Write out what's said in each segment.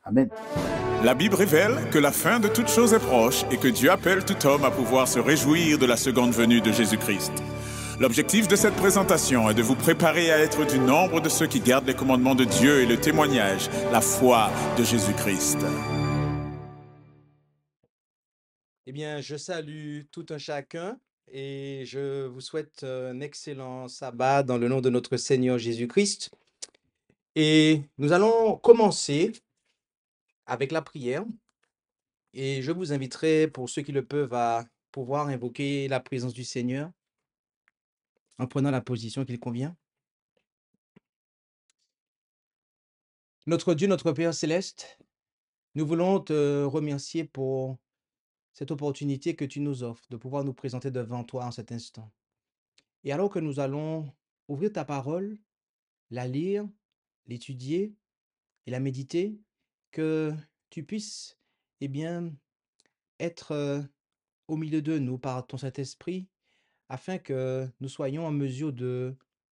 Amen. La Bible révèle que la fin de toute chose est proche et que Dieu appelle tout homme à pouvoir se réjouir de la seconde venue de Jésus-Christ. L'objectif de cette présentation est de vous préparer à être du nombre de ceux qui gardent les commandements de Dieu et le témoignage, la foi de Jésus-Christ. Eh bien, je salue tout un chacun et je vous souhaite un excellent sabbat dans le nom de notre Seigneur Jésus-Christ. Et nous allons commencer avec la prière. Et je vous inviterai, pour ceux qui le peuvent, à pouvoir invoquer la présence du Seigneur en prenant la position qu'il convient. Notre Dieu, notre Père céleste, nous voulons te remercier pour cette opportunité que tu nous offres de pouvoir nous présenter devant toi en cet instant. Et alors que nous allons ouvrir ta parole, la lire, l'étudier et la méditer, que tu puisses, eh bien, être au milieu de nous par ton Saint-Esprit, afin que nous soyons en mesure de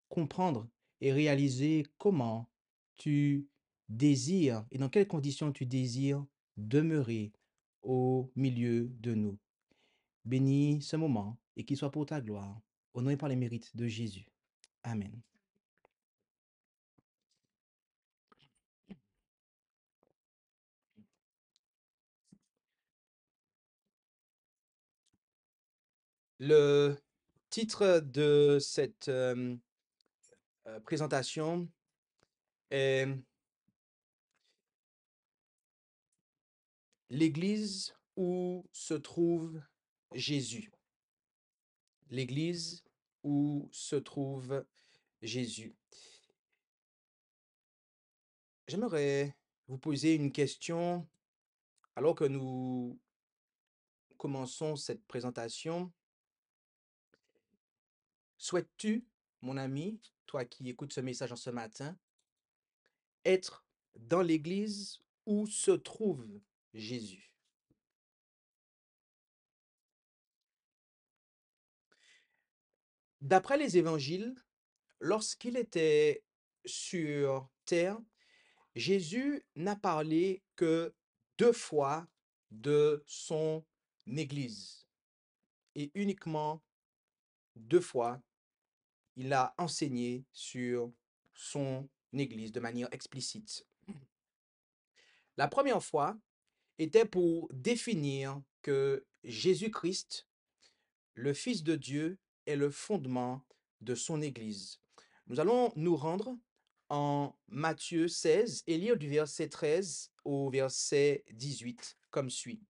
comprendre et réaliser comment tu désires et dans quelles conditions tu désires demeurer au milieu de nous. Bénis ce moment et qu'il soit pour ta gloire, honoré par les mérites de Jésus. Amen. Le titre de cette présentation est L'Église où se trouve Jésus. L'Église où se trouve Jésus. J'aimerais vous poser une question alors que nous commençons cette présentation. Souhaites-tu, mon ami, toi qui écoutes ce message en ce matin, être dans l'Église où se trouve Jésus? D'après les évangiles, lorsqu'il était sur terre, Jésus n'a parlé que 2 fois de son Église. Et uniquement 2 fois, il a enseigné sur son Église de manière explicite. La première fois était pour définir que Jésus-Christ, le Fils de Dieu, est le fondement de son Église. Nous allons nous rendre en Matthieu 16 et lire du verset 13 au verset 18 comme suit.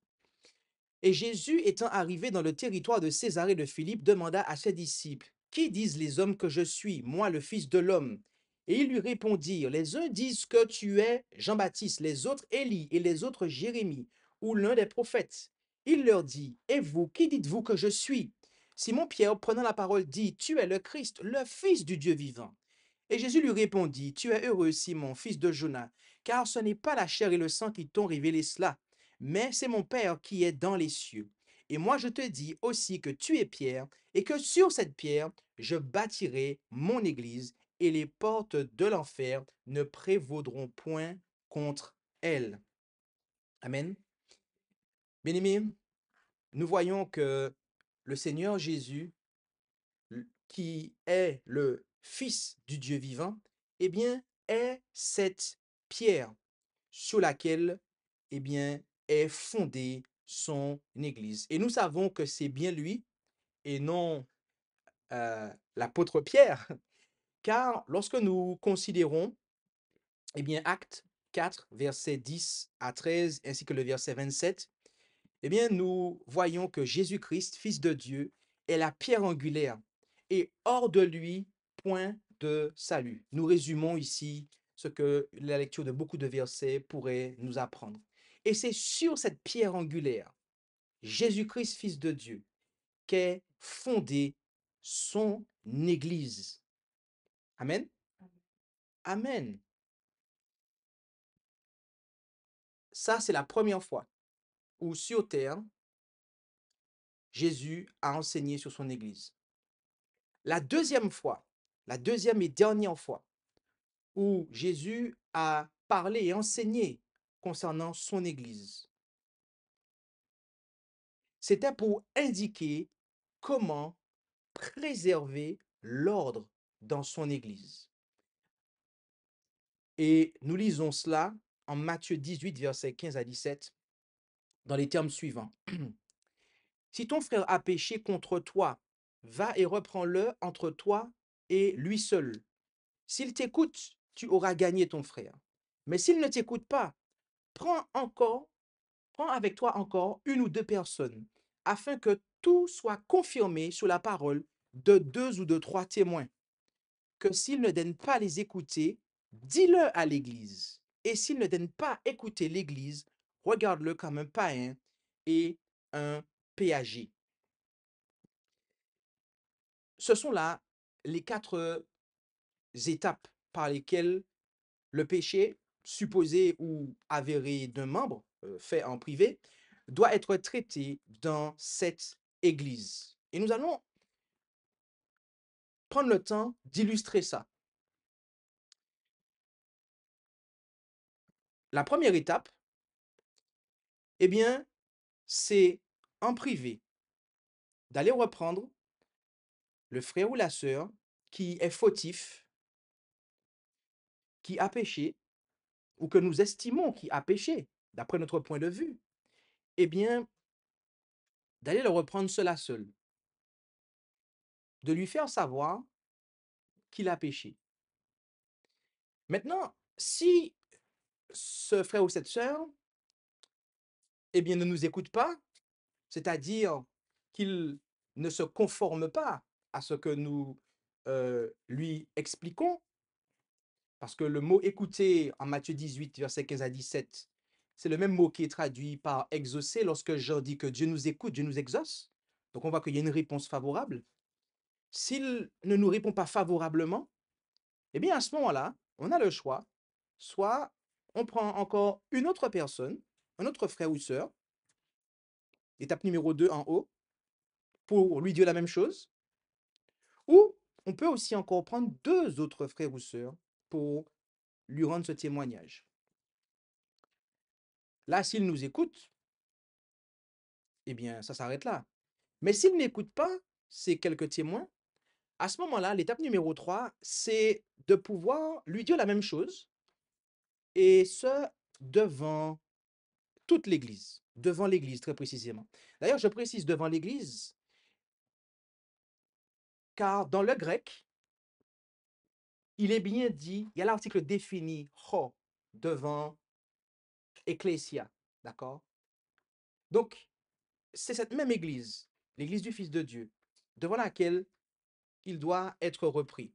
Et Jésus, étant arrivé dans le territoire de Césarée de Philippe, demanda à ses disciples, qui disent les hommes que je suis, moi le Fils de l'homme? Et ils lui répondirent, les uns disent que tu es Jean-Baptiste, les autres Élie et les autres Jérémie ou l'un des prophètes. Il leur dit, et vous, qui dites-vous que je suis? Simon-Pierre, prenant la parole, dit, tu es le Christ, le Fils du Dieu vivant. Et Jésus lui répondit, tu es heureux, Simon, fils de Jonas, car ce n'est pas la chair et le sang qui t'ont révélé cela, mais c'est mon Père qui est dans les cieux. Et moi je te dis aussi que tu es Pierre, et que sur cette pierre, je bâtirai mon église, et les portes de l'enfer ne prévaudront point contre elle. Amen. Bien-aimés, nous voyons que le Seigneur Jésus, qui est le Fils du Dieu vivant, eh bien, est cette pierre sur laquelle, eh bien, est fondée son Église. Et nous savons que c'est bien lui et non l'apôtre Pierre, car lorsque nous considérons, eh bien, Actes 4, versets 10 à 13, ainsi que le verset 27, eh bien, nous voyons que Jésus-Christ, Fils de Dieu, est la pierre angulaire et hors de lui, point de salut. Nous résumons ici ce que la lecture de beaucoup de versets pourrait nous apprendre. Et c'est sur cette pierre angulaire, Jésus-Christ, Fils de Dieu, qu'est fondée son Église. Amen. Amen. Ça, c'est la première fois où sur terre, Jésus a enseigné sur son Église. La deuxième fois, la deuxième et dernière fois où Jésus a parlé et enseigné concernant son Église. C'était pour indiquer comment préserver l'ordre dans son Église. Et nous lisons cela en Matthieu 18, versets 15 à 17, dans les termes suivants. Si ton frère a péché contre toi, va et reprends-le entre toi et lui seul. S'il t'écoute, tu auras gagné ton frère. Mais s'il ne t'écoute pas, prends avec toi encore une ou deux personnes, afin que tout soit confirmé sur la parole de deux ou de trois témoins. Que s'ils ne daignent pas les écouter, dis-le à l'Église. Et s'ils ne daignent pas écouter l'Église, regarde-le comme un païen et un péager. Ce sont là les quatre étapes par lesquelles le péché supposé ou avéré d'un membre, fait en privé, doit être traité dans cette Église. Et nous allons prendre le temps d'illustrer ça. La première étape, eh bien, c'est en privé d'aller reprendre le frère ou la sœur qui est fautif, qui a péché, ou que nous estimons qui a péché, d'après notre point de vue, eh bien, d'aller le reprendre seul à seul, de lui faire savoir qu'il a péché. Maintenant, si ce frère ou cette sœur, eh bien, ne nous écoute pas, c'est-à-dire qu'il ne se conforme pas à ce que nous lui expliquons, parce que le mot écouter en Matthieu 18, versets 15 à 17, c'est le même mot qui est traduit par exaucer lorsque Jean dit que Dieu nous écoute, Dieu nous exauce. Donc on voit qu'il y a une réponse favorable. S'il ne nous répond pas favorablement, eh bien à ce moment-là, on a le choix. Soit on prend encore une autre personne, un autre frère ou sœur, étape numéro 2 en haut, pour lui dire la même chose. Ou on peut aussi encore prendre deux autres frères ou sœurs pour lui rendre ce témoignage. Là, s'il nous écoute, eh bien, ça s'arrête là. Mais s'il n'écoute pas ces quelques témoins, à ce moment-là, l'étape numéro 3, c'est de pouvoir lui dire la même chose, et ce, devant toute l'Église, devant l'Église très précisément. D'ailleurs, je précise devant l'Église, car dans le grec, il est bien dit, il y a l'article défini ho devant ecclesia, d'accord? Donc, c'est cette même Église, l'Église du Fils de Dieu, devant laquelle il doit être repris.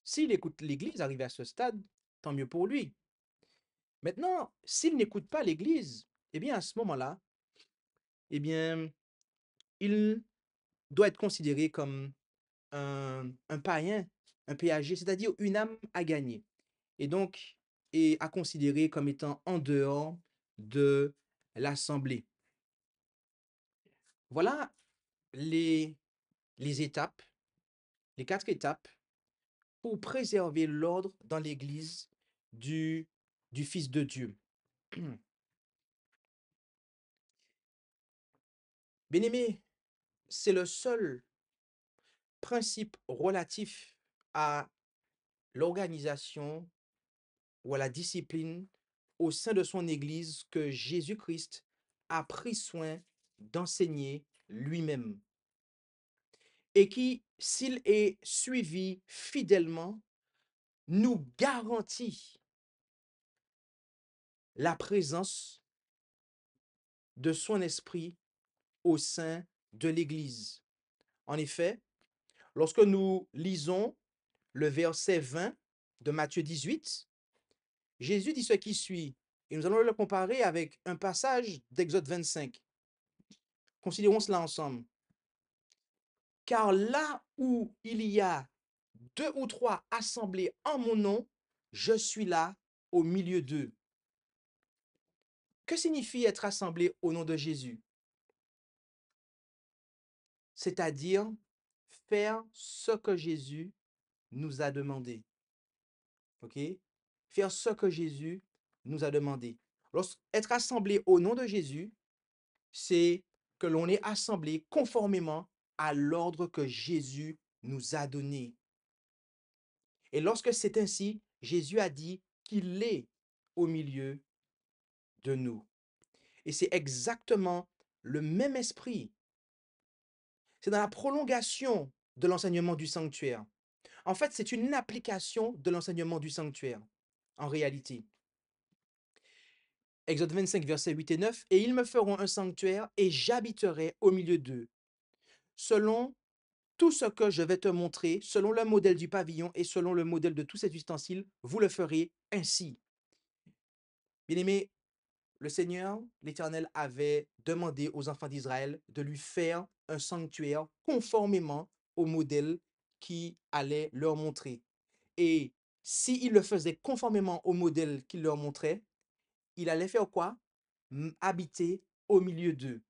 S'il écoute l'Église arrivé à ce stade, tant mieux pour lui. Maintenant, s'il n'écoute pas l'Église, eh bien, à ce moment-là, eh bien, il doit être considéré comme un païen, un péager, c'est-à-dire une âme à gagner. Et donc, et à considérer comme étant en dehors de l'assemblée. Voilà les, les étapes, les quatre étapes pour préserver l'ordre dans l'Église du, du Fils de Dieu. Bien-aimé, c'est le seul principe relatif à l'organisation ou à la discipline au sein de son Église que Jésus-Christ a pris soin d'enseigner lui-même et qui, s'il est suivi fidèlement, nous garantit la présence de son esprit au sein de l'Église. En effet, lorsque nous lisons le verset 20 de Matthieu 18, Jésus dit ce qui suit, et nous allons le comparer avec un passage d'Exode 25. Considérons cela ensemble. Car là où il y a deux ou trois assemblés en mon nom, je suis là au milieu d'eux. Que signifie être assemblé au nom de Jésus? C'est-à-dire faire ce que Jésus nous a demandé. OK? Faire ce que Jésus nous a demandé. Être assemblé au nom de Jésus, c'est que l'on est assemblé conformément à l'ordre que Jésus nous a donné. Et lorsque c'est ainsi, Jésus a dit qu'il est au milieu de nous. Et c'est exactement le même esprit. C'est dans la prolongation de l'enseignement du sanctuaire. En fait, c'est une application de l'enseignement du sanctuaire, en réalité. Exode 25, versets 8 et 9, « Et ils me feront un sanctuaire, et j'habiterai au milieu d'eux, selon tout ce que je vais te montrer, selon le modèle du pavillon et selon le modèle de tous ces ustensiles, vous le ferez ainsi. » Bien-aimés, le Seigneur, l'Éternel, avait demandé aux enfants d'Israël de lui faire un sanctuaire conformément au modèle qui allait leur montrer. Et s'il le faisait conformément au modèle qu'il leur montrait, il allait faire quoi? Habiter au milieu d'eux.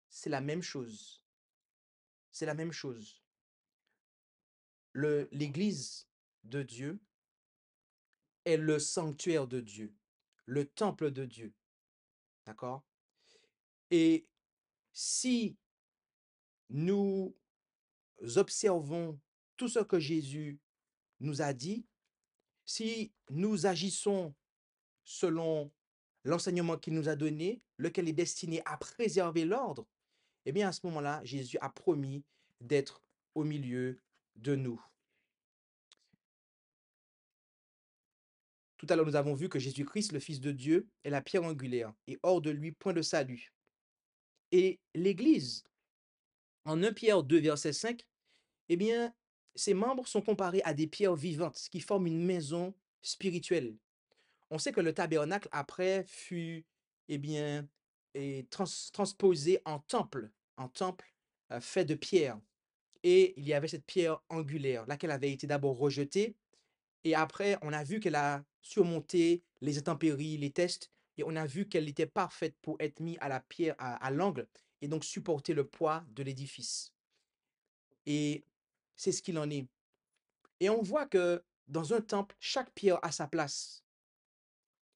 C'est la même chose. C'est la même chose. L'Église de Dieu est le sanctuaire de Dieu, le temple de Dieu. D'accord? Et si nous observons tout ce que Jésus nous a dit, si nous agissons selon l'enseignement qu'il nous a donné, lequel est destiné à préserver l'ordre, eh bien à ce moment-là, Jésus a promis d'être au milieu de nous. Tout à l'heure, nous avons vu que Jésus-Christ, le Fils de Dieu, est la pierre angulaire, et hors de lui, point de salut. Et l'Église, en 1 Pierre 2, verset 5, eh bien, ses membres sont comparés à des pierres vivantes qui forment une maison spirituelle. On sait que le tabernacle, après, fut eh bien, transposé en temple fait de pierre. Et il y avait cette pierre angulaire, laquelle avait été d'abord rejetée, et après, on a vu qu'elle a surmonté les intempéries, les tests, et on a vu qu'elle était parfaite pour être mise à la pierre, à l'angle, et donc supporter le poids de l'édifice. Et c'est ce qu'il en est. Et on voit que dans un temple, chaque pierre a sa place.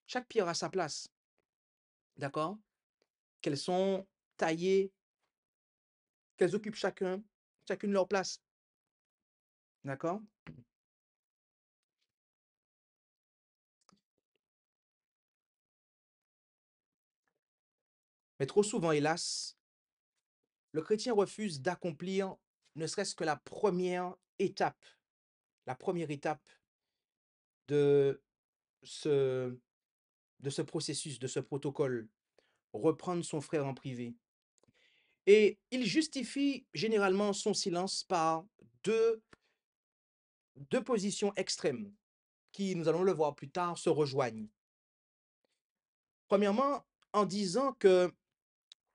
Chaque pierre a sa place. D'accord? Qu'elles sont taillées, qu'elles occupent chacune leur place. D'accord? Mais trop souvent, hélas, le chrétien refuse d'accomplir ne serait-ce que la première étape de ce, de ce processus, de ce protocole, reprendre son frère en privé. Et il justifie généralement son silence par deux positions extrêmes qui, nous allons le voir plus tard, se rejoignent. Premièrement, en disant que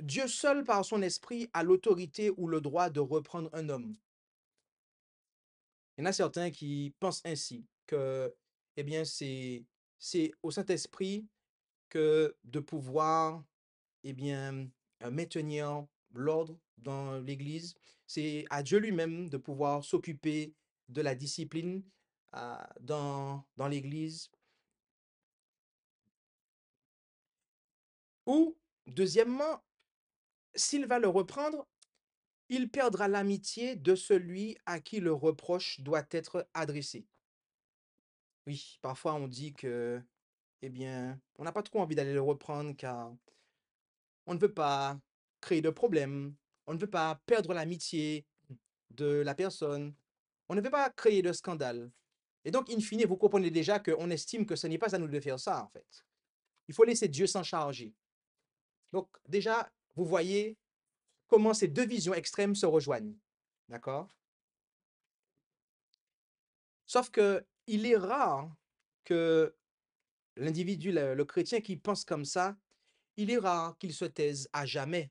Dieu seul, par son esprit, a l'autorité ou le droit de reprendre un homme. Il y en a certains qui pensent ainsi, que eh bien, c'est au Saint-Esprit que de pouvoir eh bien, maintenir l'ordre dans l'Église. C'est à Dieu lui-même de pouvoir s'occuper de la discipline dans l'Église. Ou, deuxièmement, s'il va le reprendre, il perdra l'amitié de celui à qui le reproche doit être adressé. Oui, parfois on dit que, eh bien, on n'a pas trop envie d'aller le reprendre car on ne veut pas créer de problème, on ne veut pas perdre l'amitié de la personne, on ne veut pas créer de scandale. Et donc, in fine, vous comprenez déjà qu'on estime que ce n'est pas à nous de faire ça, en fait. Il faut laisser Dieu s'en charger. Donc, déjà, vous voyez comment ces deux visions extrêmes se rejoignent. D'accord? Sauf que il est rare que l'individu, le chrétien qui pense comme ça, il est rare qu'il se taise à jamais.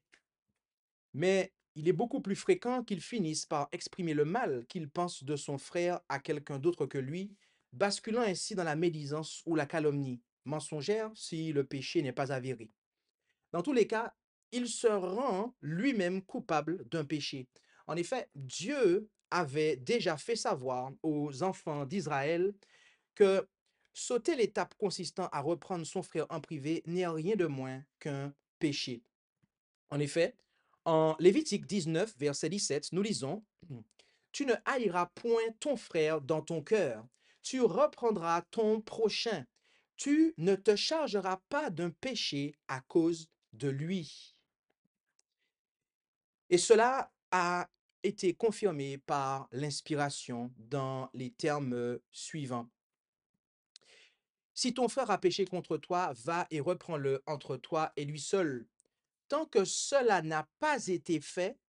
Mais il est beaucoup plus fréquent qu'il finisse par exprimer le mal qu'il pense de son frère à quelqu'un d'autre que lui, basculant ainsi dans la médisance ou la calomnie, mensongère si le péché n'est pas avéré. Dans tous les cas, il se rend lui-même coupable d'un péché. En effet, Dieu avait déjà fait savoir aux enfants d'Israël que Sauter l'étape consistant à reprendre son frère en privé n'est rien de moins qu'un péché. En effet, en Lévitique 19, verset 17, nous lisons, tu ne haïras point ton frère dans ton cœur, tu reprendras ton prochain, tu ne te chargeras pas d'un péché à cause de lui. Et cela a été confirmé par l'inspiration dans les termes suivants. Si ton frère a péché contre toi, va et reprends-le entre toi et lui seul. Tant que cela n'a pas été fait,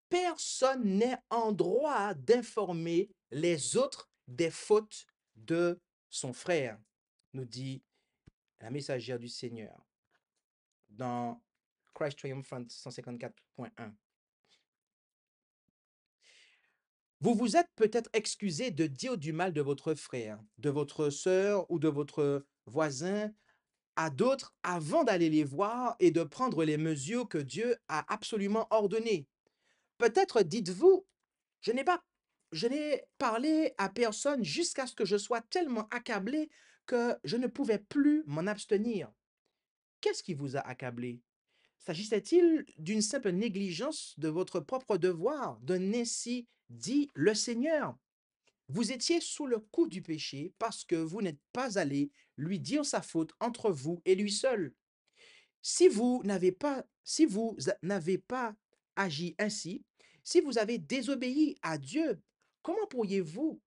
personne n'est en droit d'informer les autres des fautes de son frère, nous dit la messagère du Seigneur dans Christ Triumphant 154.1. Vous vous êtes peut-être excusé de dire du mal de votre frère, de votre sœur ou de votre voisin à d'autres avant d'aller les voir et de prendre les mesures que Dieu a absolument ordonnées. Peut-être dites-vous, je n'ai parlé à personne jusqu'à ce que je sois tellement accablé que je ne pouvais plus m'en abstenir. Qu'est-ce qui vous a accablé? S'agissait-il d'une simple négligence de votre propre devoir, d'un ainsi dit le Seigneur? Vous étiez sous le coup du péché parce que vous n'êtes pas allé lui dire sa faute entre vous et lui seul. Si vous n'avez pas agi ainsi, si vous avez désobéi à Dieu, comment pourriez-vous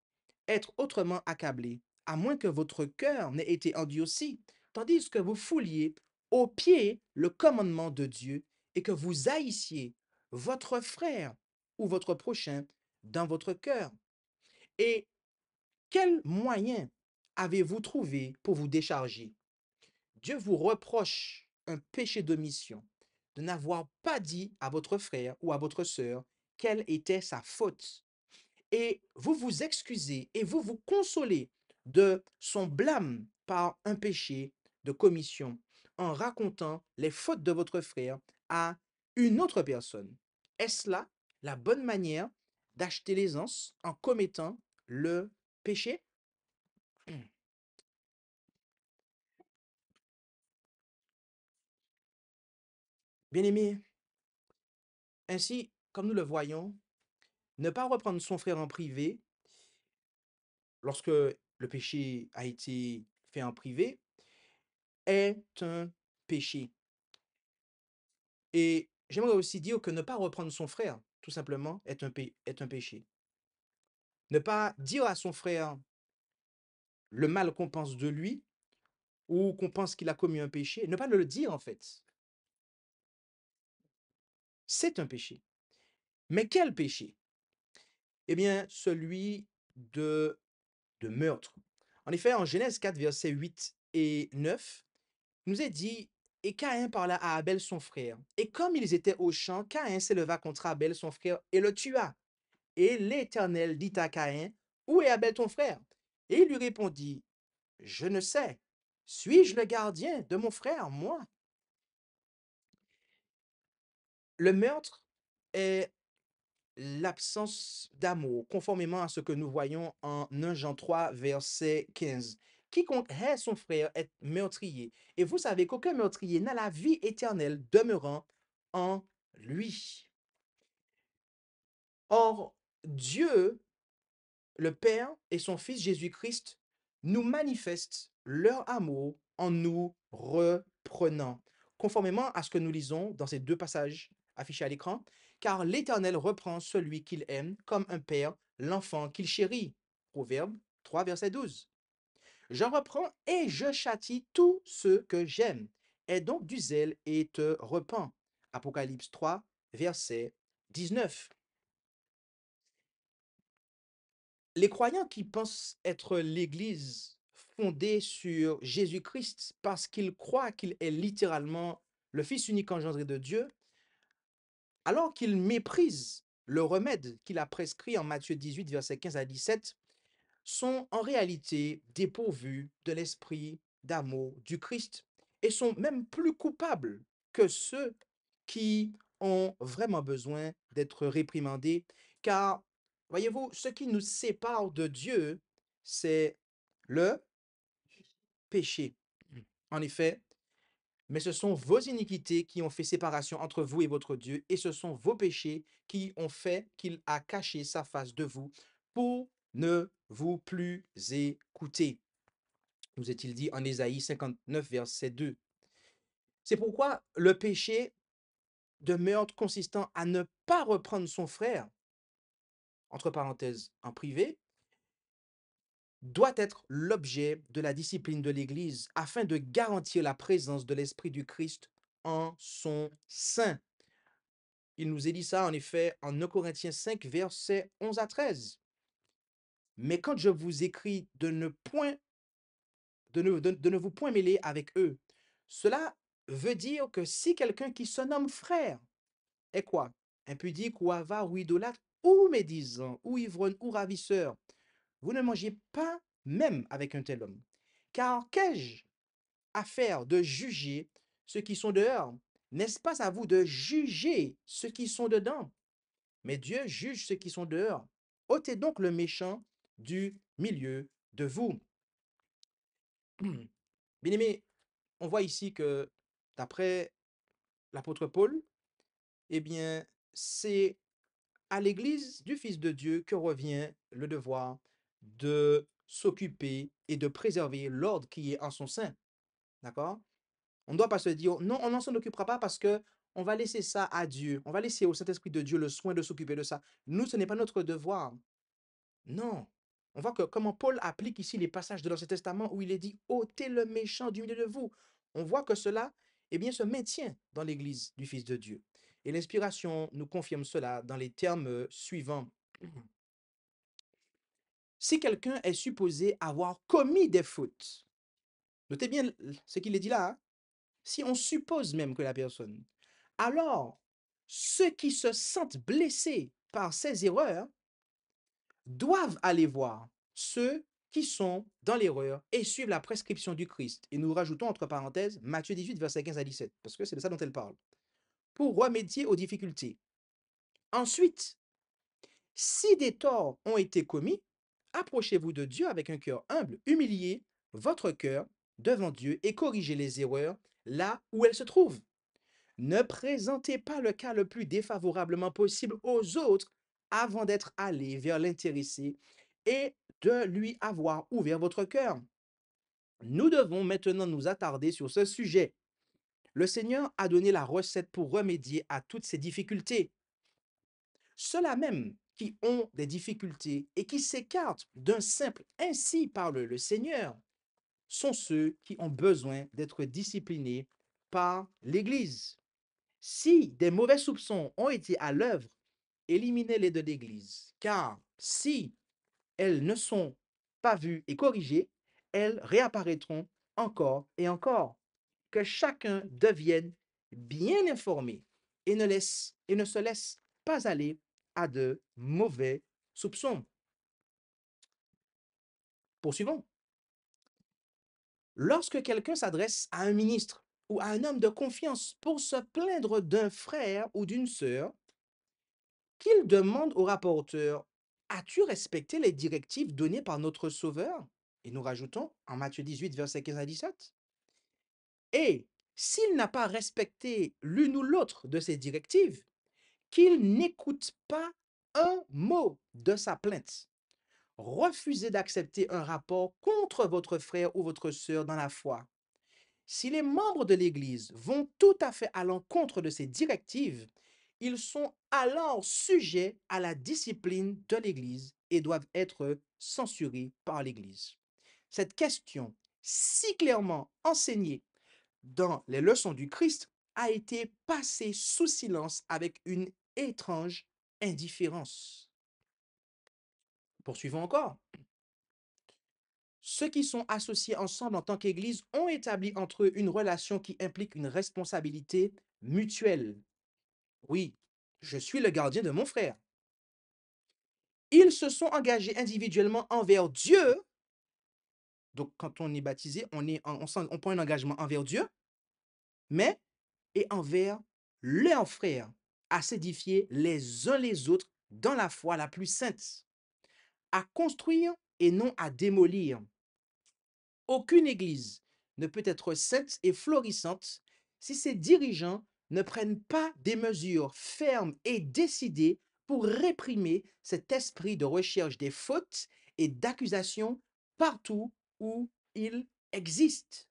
être autrement accablé, à moins que votre cœur n'ait été endurci, tandis que vous fouliez au pied le commandement de Dieu et que vous haïssiez votre frère ou votre prochain dans votre cœur? Et quel moyen avez-vous trouvé pour vous décharger? Dieu vous reproche un péché d'omission, de n'avoir pas dit à votre frère ou à votre sœur quelle était sa faute. Et vous vous excusez et vous vous consolez de son blâme par un péché de commission en racontant les fautes de votre frère à une autre personne. Est-ce là la bonne manière d'acheter l'aisance en commettant le péché? Bien-aimé, ainsi, comme nous le voyons, ne pas reprendre son frère en privé lorsque le péché a été fait en privé est un péché. Et j'aimerais aussi dire que ne pas reprendre son frère, tout simplement, est un péché. Ne pas dire à son frère le mal qu'on pense de lui ou qu'on pense qu'il a commis un péché, ne pas le dire en fait, c'est un péché. Mais quel péché? Eh bien, celui de meurtre. En effet, en Genèse 4, versets 8 et 9, il nous est dit, et Caïn parla à Abel son frère. Et comme ils étaient au champ, Caïn s'éleva contre Abel son frère et le tua. Et l'Éternel dit à Caïn, où est Abel ton frère? Et il lui répondit, je ne sais. Suis-je le gardien de mon frère, moi? Le meurtre est l'absence d'amour, conformément à ce que nous voyons en 1 Jean 3, verset 15. Quiconque hait son frère est meurtrier. Et vous savez qu'aucun meurtrier n'a la vie éternelle demeurant en lui. Or, Dieu, le Père et son Fils Jésus-Christ nous manifestent leur amour en nous reprenant, conformément à ce que nous lisons dans ces deux passages affichés à l'écran, car l'Éternel reprend celui qu'il aime comme un père, l'enfant qu'il chérit. Proverbe 3, verset 12. Je reprends et je châtie tous ceux que j'aime. Aie donc du zèle et te repens. Apocalypse 3, verset 19. Les croyants qui pensent être l'Église fondée sur Jésus-Christ parce qu'ils croient qu'il est littéralement le Fils unique engendré de Dieu, alors qu'ils méprisent le remède qu'il a prescrit en Matthieu 18, versets 15 à 17, sont en réalité dépourvus de l'esprit d'amour du Christ et sont même plus coupables que ceux qui ont vraiment besoin d'être réprimandés, car, voyez-vous, ce qui nous sépare de Dieu, c'est le péchés. En effet, mais ce sont vos iniquités qui ont fait séparation entre vous et votre Dieu, et ce sont vos péchés qui ont fait qu'il a caché sa face de vous pour ne vous plus écouter. Nous est-il dit en Ésaïe 59, verset 2. C'est pourquoi le péché de meurtre consistant à ne pas reprendre son frère, entre parenthèses, en privé, doit être l'objet de la discipline de l'Église afin de garantir la présence de l'Esprit du Christ en son sein. Il nous est dit ça, en effet, en 1 Corinthiens 5, versets 11 à 13. Mais quand je vous écris de ne vous point mêler avec eux, cela veut dire que si quelqu'un qui se nomme frère est quoi? Impudique ou avare ou idolâtre ou médisant ou ivrogne ou ravisseur, vous ne mangez pas même avec un tel homme. Car qu'ai-je à faire de juger ceux qui sont dehors? N'est-ce pas à vous de juger ceux qui sont dedans? Mais Dieu juge ceux qui sont dehors. Ôtez donc le méchant du milieu de vous. Bien-aimé, on voit ici que, d'après l'apôtre Paul, eh bien, c'est à l'Église du Fils de Dieu que revient le devoir de s'occuper et de préserver l'ordre qui est en son sein. D'accord? On ne doit pas se dire, non, on n'en s'en occupera pas parce que on va laisser ça à Dieu. On va laisser au Saint-Esprit de Dieu le soin de s'occuper de ça. Nous, ce n'est pas notre devoir. Non. On voit que comment Paul applique ici les passages de l'Ancien Testament où il est dit, ôtez le méchant du milieu de vous. On voit que cela, eh bien, se maintient dans l'Église du Fils de Dieu. Et l'inspiration nous confirme cela dans les termes suivants. Si quelqu'un est supposé avoir commis des fautes, notez bien ce qu'il est dit là, hein. Si on suppose même que la personne, alors ceux qui se sentent blessés par ces erreurs doivent aller voir ceux qui sont dans l'erreur et suivre la prescription du Christ. Et nous rajoutons entre parenthèses Matthieu 18, verset 15 à 17, parce que c'est de ça dont elle parle, pour remédier aux difficultés. Ensuite, si des torts ont été commis, approchez-vous de Dieu avec un cœur humble, humiliez votre cœur devant Dieu et corrigez les erreurs là où elles se trouvent. Ne présentez pas le cas le plus défavorablement possible aux autres avant d'être allé vers l'intéressé et de lui avoir ouvert votre cœur. Nous devons maintenant nous attarder sur ce sujet. Le Seigneur a donné la recette pour remédier à toutes ces difficultés. Ceux-là même qui ont des difficultés et qui s'écartent d'un simple ainsi parle le Seigneur sont ceux qui ont besoin d'être disciplinés par l'Église. Si des mauvais soupçons ont été à l'œuvre, éliminez-les de l'Église, car si elles ne sont pas vues et corrigées, elles réapparaîtront encore et encore. Que chacun devienne bien informé et ne se laisse pas aller à de mauvais soupçons. Poursuivons. Lorsque quelqu'un s'adresse à un ministre ou à un homme de confiance pour se plaindre d'un frère ou d'une sœur, qu'il demande au rapporteur, as-tu respecté les directives données par notre Sauveur? Et nous rajoutons en Matthieu 18, verset 15 à 17. Et s'il n'a pas respecté l'une ou l'autre de ces directives, qu'il n'écoute pas un mot de sa plainte. Refusez d'accepter un rapport contre votre frère ou votre sœur dans la foi. Si les membres de l'Église vont tout à fait à l'encontre de ces directives, ils sont alors sujets à la discipline de l'Église et doivent être censurés par l'Église. Cette question, si clairement enseignée dans les leçons du Christ, a été passée sous silence avec une étrange indifférence. Poursuivons encore. Ceux qui sont associés ensemble en tant qu'Église ont établi entre eux une relation qui implique une responsabilité mutuelle. Oui, je suis le gardien de mon frère. Ils se sont engagés individuellement envers Dieu. Donc, quand on est baptisé, on prend un engagement envers Dieu, mais et envers leurs frères, à s'édifier les uns les autres dans la foi la plus sainte, à construire et non à démolir. Aucune église ne peut être sainte et florissante si ses dirigeants ne prennent pas des mesures fermes et décidées pour réprimer cet esprit de recherche des fautes et d'accusation partout où il existe.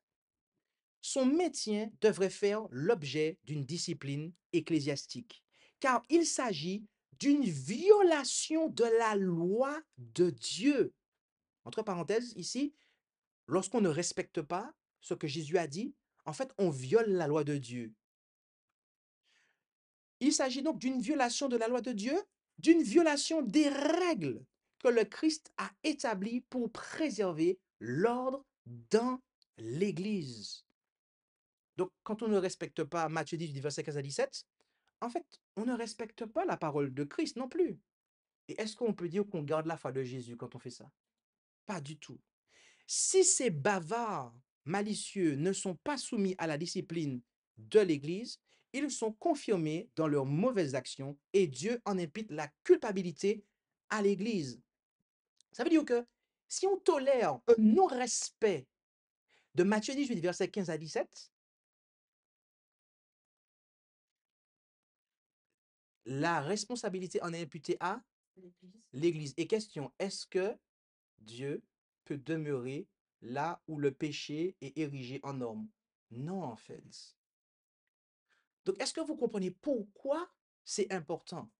Son maintien devrait faire l'objet d'une discipline ecclésiastique, car il s'agit d'une violation de la loi de Dieu. Entre parenthèses, ici, lorsqu'on ne respecte pas ce que Jésus a dit, en fait, on viole la loi de Dieu. Il s'agit donc d'une violation de la loi de Dieu, d'une violation des règles que le Christ a établies pour préserver l'ordre dans l'Église. Donc, quand on ne respecte pas Matthieu 18, verset 15 à 17, en fait, on ne respecte pas la parole de Christ non plus. Et est-ce qu'on peut dire qu'on garde la foi de Jésus quand on fait ça? Pas du tout. Si ces bavards malicieux ne sont pas soumis à la discipline de l'Église, ils sont confirmés dans leurs mauvaises actions et Dieu en impute la culpabilité à l'Église. Ça veut dire que si on tolère un non-respect de Matthieu 18, verset 15 à 17, la responsabilité en est imputée à l'Église. Et question, est-ce que Dieu peut demeurer là où le péché est érigé en norme? Non, en fait. Donc, est-ce que vous comprenez pourquoi c'est important?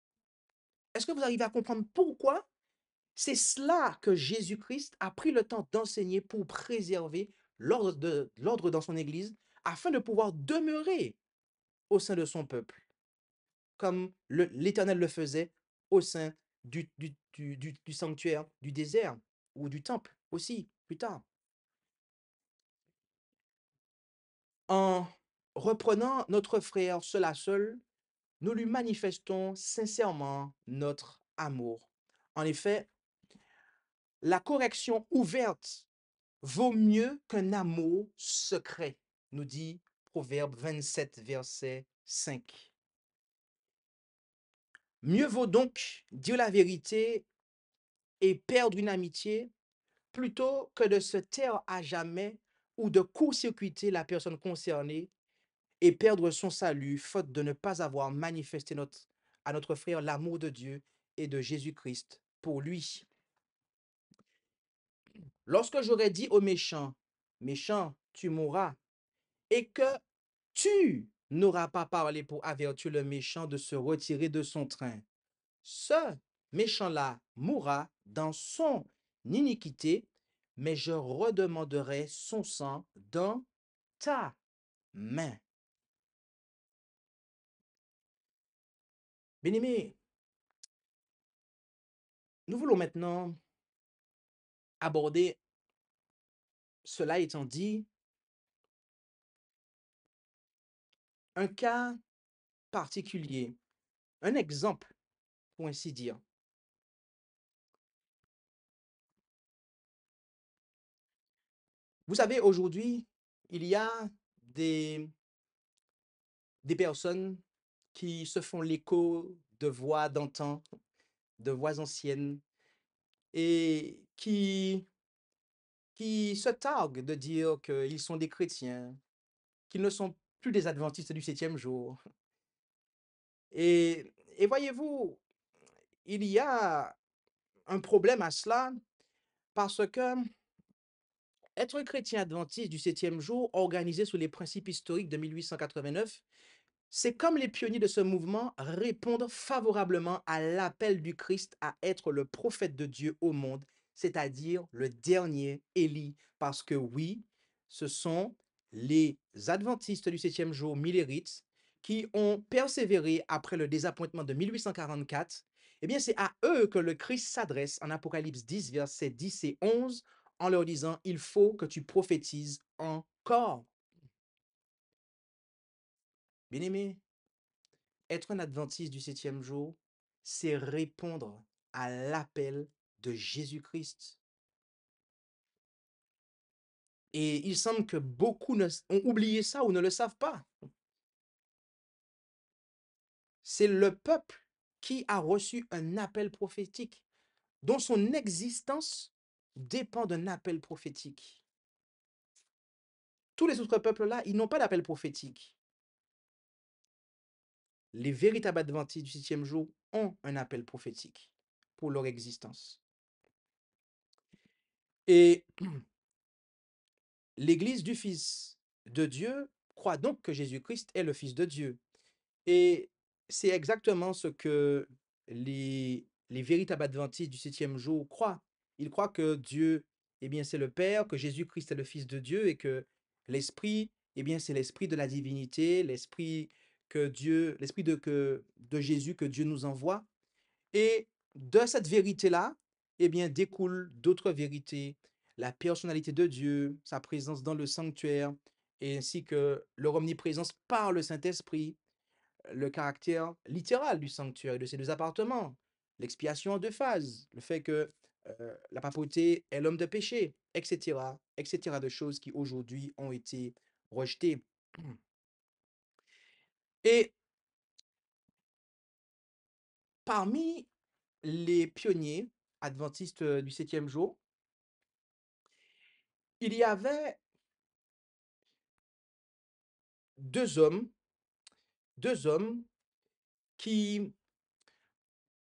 Est-ce que vous arrivez à comprendre pourquoi c'est cela que Jésus-Christ a pris le temps d'enseigner pour préserver l'ordre dans son Église afin de pouvoir demeurer au sein de son peuple, comme l'Éternel le faisait au sein du sanctuaire, du désert ou du temple aussi, plus tard. En reprenant notre frère seul à seul, nous lui manifestons sincèrement notre amour. En effet, la correction ouverte vaut mieux qu'un amour secret, nous dit Proverbe 27, verset 5. Mieux vaut donc dire la vérité et perdre une amitié plutôt que de se taire à jamais ou de court-circuiter la personne concernée et perdre son salut, faute de ne pas avoir manifesté à notre frère l'amour de Dieu et de Jésus-Christ pour lui. Lorsque j'aurais dit au méchant, méchant, tu mourras, et que tu n'auras pas parlé pour avertir le méchant de se retirer de son train, ce méchant-là mourra dans son iniquité, mais je redemanderai son sang dans ta main. Bien-aimés, nous voulons maintenant aborder, cela étant dit, un cas particulier, un exemple, pour ainsi dire. Vous savez, aujourd'hui, il y a des, des personnes qui se font l'écho de voix d'antan, de voix anciennes, et qui se targuent de dire qu'ils sont des chrétiens, qu'ils ne sont plus des adventistes du septième jour. Et voyez-vous, il y a un problème à cela parce que être un chrétien adventiste du septième jour, organisé sous les principes historiques de 1889, c'est comme les pionniers de ce mouvement répondent favorablement à l'appel du Christ à être le prophète de Dieu au monde, c'est-à-dire le dernier Élie. Parce que oui, ce sont les adventistes du septième jour millérites qui ont persévéré après le désappointement de 1844. Eh bien, c'est à eux que le Christ s'adresse en Apocalypse 10, versets 10 et 11, en leur disant, il faut que tu prophétises encore. Bien-aimés, être un adventiste du septième jour, c'est répondre à l'appel de Jésus-Christ. Et il semble que beaucoup ont oublié ça ou ne le savent pas. C'est le peuple qui a reçu un appel prophétique, dont son existence dépend d'un appel prophétique. tous les autres peuples-là, ils n'ont pas d'appel prophétique. Les véritables adventistes du septième jour ont un appel prophétique pour leur existence. Et l'Église du Fils de Dieu croit donc que Jésus-Christ est le Fils de Dieu. Et c'est exactement ce que les véritables adventistes du septième jour croient. Ils croient que Dieu, eh bien, c'est le Père, que Jésus-Christ est le Fils de Dieu et que l'Esprit, eh bien, c'est l'Esprit de la divinité, l'Esprit de Jésus que Dieu nous envoie. Et de cette vérité-là, eh bien, découlent d'autres vérités, la personnalité de Dieu, sa présence dans le sanctuaire, et ainsi que leur omniprésence par le Saint-Esprit, le caractère littéral du sanctuaire et de ses deux appartements, l'expiation en deux phases, le fait que la papauté est l'homme de péché, etc., etc., de choses qui aujourd'hui ont été rejetées. Et parmi les pionniers adventistes du septième jour, il y avait deux hommes, deux hommes qui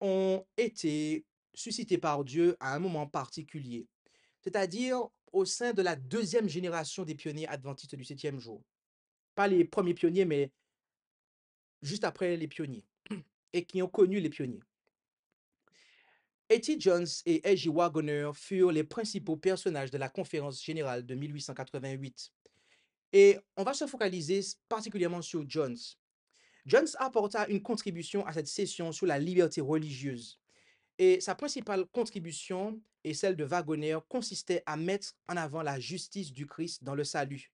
ont été suscités par Dieu à un moment particulier, c'est-à-dire au sein de la deuxième génération des pionniers adventistes du septième jour. Pas les premiers pionniers, mais juste après les pionniers, et qui ont connu les pionniers. A.T. Jones et A.J. Wagoner furent les principaux personnages de la conférence générale de 1888. Et on va se focaliser particulièrement sur Jones. Jones apporta une contribution à cette session sur la liberté religieuse. Et sa principale contribution, et celle de Wagoner, consistait à mettre en avant la justice du Christ dans le salut.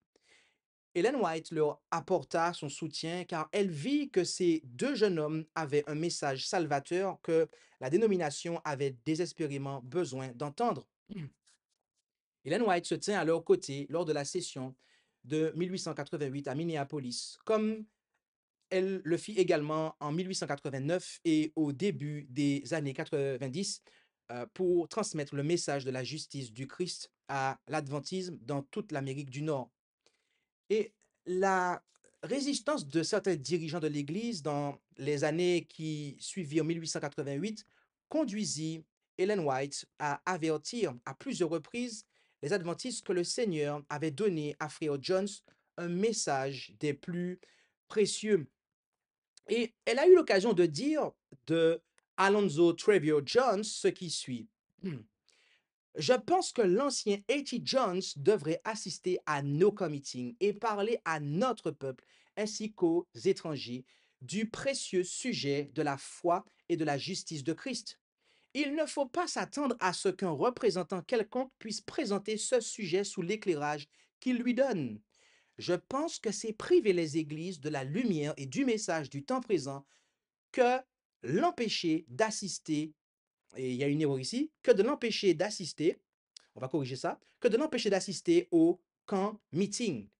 Ellen White leur apporta son soutien car elle vit que ces deux jeunes hommes avaient un message salvateur que la dénomination avait désespérément besoin d'entendre. Ellen White se tient à leur côté lors de la session de 1888 à Minneapolis, comme elle le fit également en 1889 et au début des années 90 pour transmettre le message de la justice du Christ à l'adventisme dans toute l'Amérique du Nord. Et la résistance de certains dirigeants de l'Église dans les années qui suivirent 1888 conduisit Ellen White à avertir à plusieurs reprises les adventistes que le Seigneur avait donné à Frère Jones un message des plus précieux. Et elle a eu l'occasion de dire de Alonzo Trevor Jones ce qui suit. Je pense que l'ancien A.T. Jones devrait assister à nos meetings et parler à notre peuple ainsi qu'aux étrangers du précieux sujet de la foi et de la justice de Christ. Il ne faut pas s'attendre à ce qu'un représentant quelconque puisse présenter ce sujet sous l'éclairage qu'il lui donne. Je pense que c'est priver les églises de la lumière et du message du temps présent que l'empêcher d'assister, et il y a une erreur ici, que de l'empêcher d'assister, on va corriger ça, que de l'empêcher d'assister au camp meeting.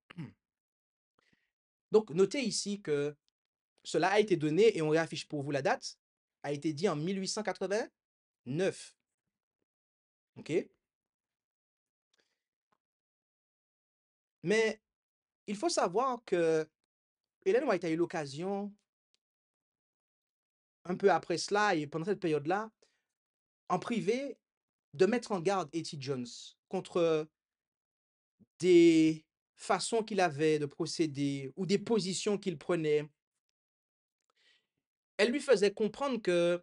Donc, notez ici que cela a été donné, et on réaffiche pour vous la date, a été dit en 1889. OK? Mais il faut savoir que Ellen White a eu l'occasion, un peu après cela et pendant cette période-là, en privé, de mettre en garde A.T. Jones contre des façons qu'il avait de procéder ou des positions qu'il prenait. Elle lui faisait comprendre que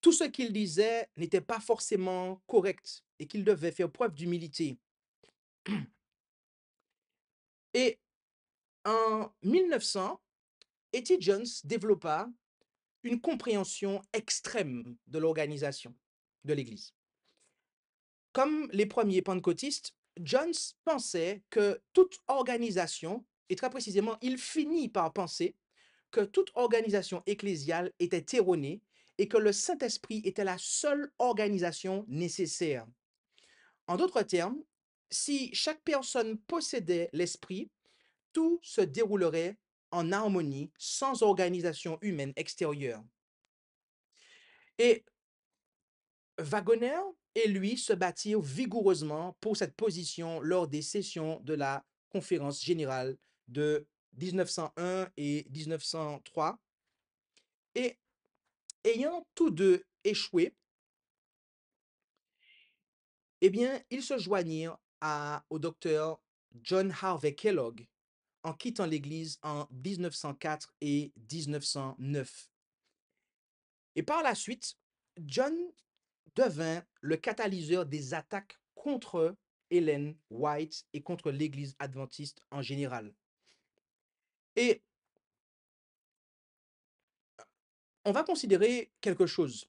tout ce qu'il disait n'était pas forcément correct et qu'il devait faire preuve d'humilité. Et en 1900, A.T. Jones développa une compréhension extrême de l'organisation de l'Église. Comme les premiers pentecôtistes, Jones pensait que toute organisation, et très précisément, il finit par penser que toute organisation ecclésiale était erronée et que le Saint-Esprit était la seule organisation nécessaire. En d'autres termes, si chaque personne possédait l'Esprit, tout se déroulerait en harmonie sans organisation humaine extérieure. Et Wagoner et lui se battirent vigoureusement pour cette position lors des sessions de la conférence générale de 1901 et 1903. Et ayant tous deux échoué, eh bien, ils se joignirent au docteur John Harvey Kellogg en quittant l'Église en 1904 et 1909. Et par la suite, John devint le catalyseur des attaques contre Ellen White et contre l'Église adventiste en général. Et on va considérer quelque chose.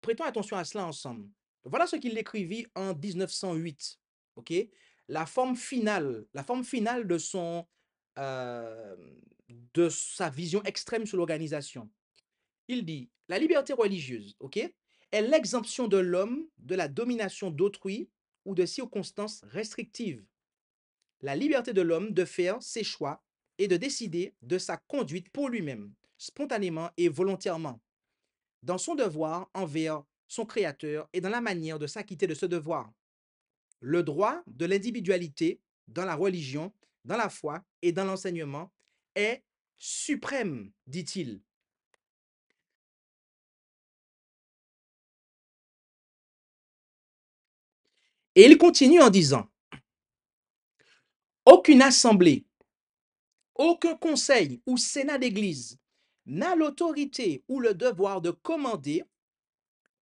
Prêtons attention à cela ensemble. Voilà ce qu'il écrivit en 1908. Ok, la forme finale euh, de sa vision extrême sur l'organisation. Il dit la liberté religieuse, ok, est l'exemption de l'homme de la domination d'autrui ou de circonstances restrictives. La liberté de l'homme de faire ses choix et de décider de sa conduite pour lui-même, spontanément et volontairement, dans son devoir envers son Créateur et dans la manière de s'acquitter de ce devoir. Le droit de l'individualité dans la religion, dans la foi et dans l'enseignement est suprême, dit-il. Et il continue en disant, aucune assemblée, aucun conseil ou sénat d'église n'a l'autorité ou le devoir de commander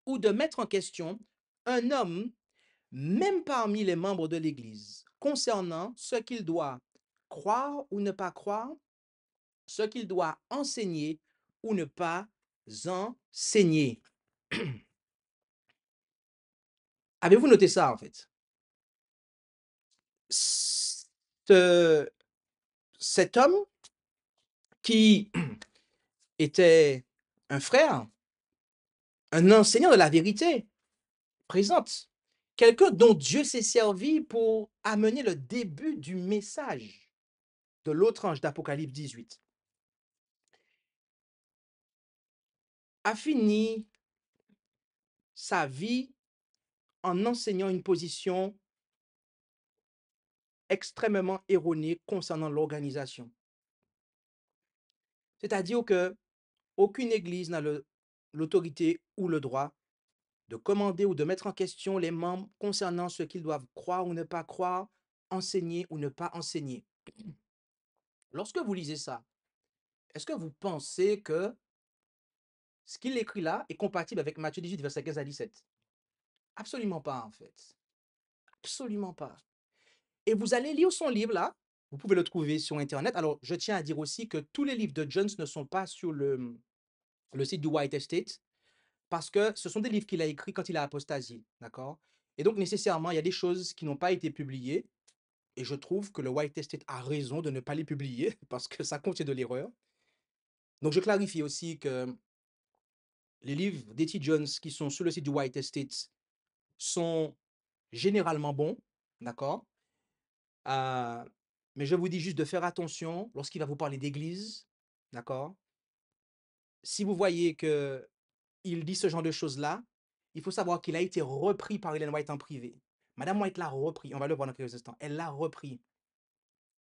ou de mettre en question un homme, même parmi les membres de l'église, concernant ce qu'il doit croire ou ne pas croire, ce qu'il doit enseigner ou ne pas enseigner. Avez-vous noté ça en fait? Ce- Cet homme qui était un frère, un enseignant de la vérité, présente quelqu'un dont Dieu s'est servi pour amener le début du message de l'autre ange d'Apocalypse 18, a fini sa vie en enseignant une position extrêmement erronée concernant l'organisation. C'est-à-dire que aucune église n'a l'autorité ou le droit de commander ou de mettre en question les membres concernant ce qu'ils doivent croire ou ne pas croire, enseigner ou ne pas enseigner. Lorsque vous lisez ça, est-ce que vous pensez que ce qu'il écrit là est compatible avec Matthieu 18, verset 15 à 17? Absolument pas, en fait. Absolument pas. Et vous allez lire son livre là, vous pouvez le trouver sur Internet. Alors, je tiens à dire aussi que tous les livres de Jones ne sont pas sur le site du White Estate, parce que ce sont des livres qu'il a écrits quand il a apostasié, d'accord? Et donc, nécessairement, il y a des choses qui n'ont pas été publiées, et je trouve que le White Estate a raison de ne pas les publier, parce que ça contient de l'erreur. Donc, je clarifie aussi que les livres d'E.T. Jones qui sont sur le site du White Estate sont généralement bons, d'accord? Euh, mais je vous dis juste de faire attention lorsqu'il va vous parler d'église, d'accord? Si vous voyez que il dit ce genre de choses-là, il faut savoir qu'il a été repris par Ellen White en privé. Madame White l'a repris, on va le voir dans quelques instants. Elle l'a repris.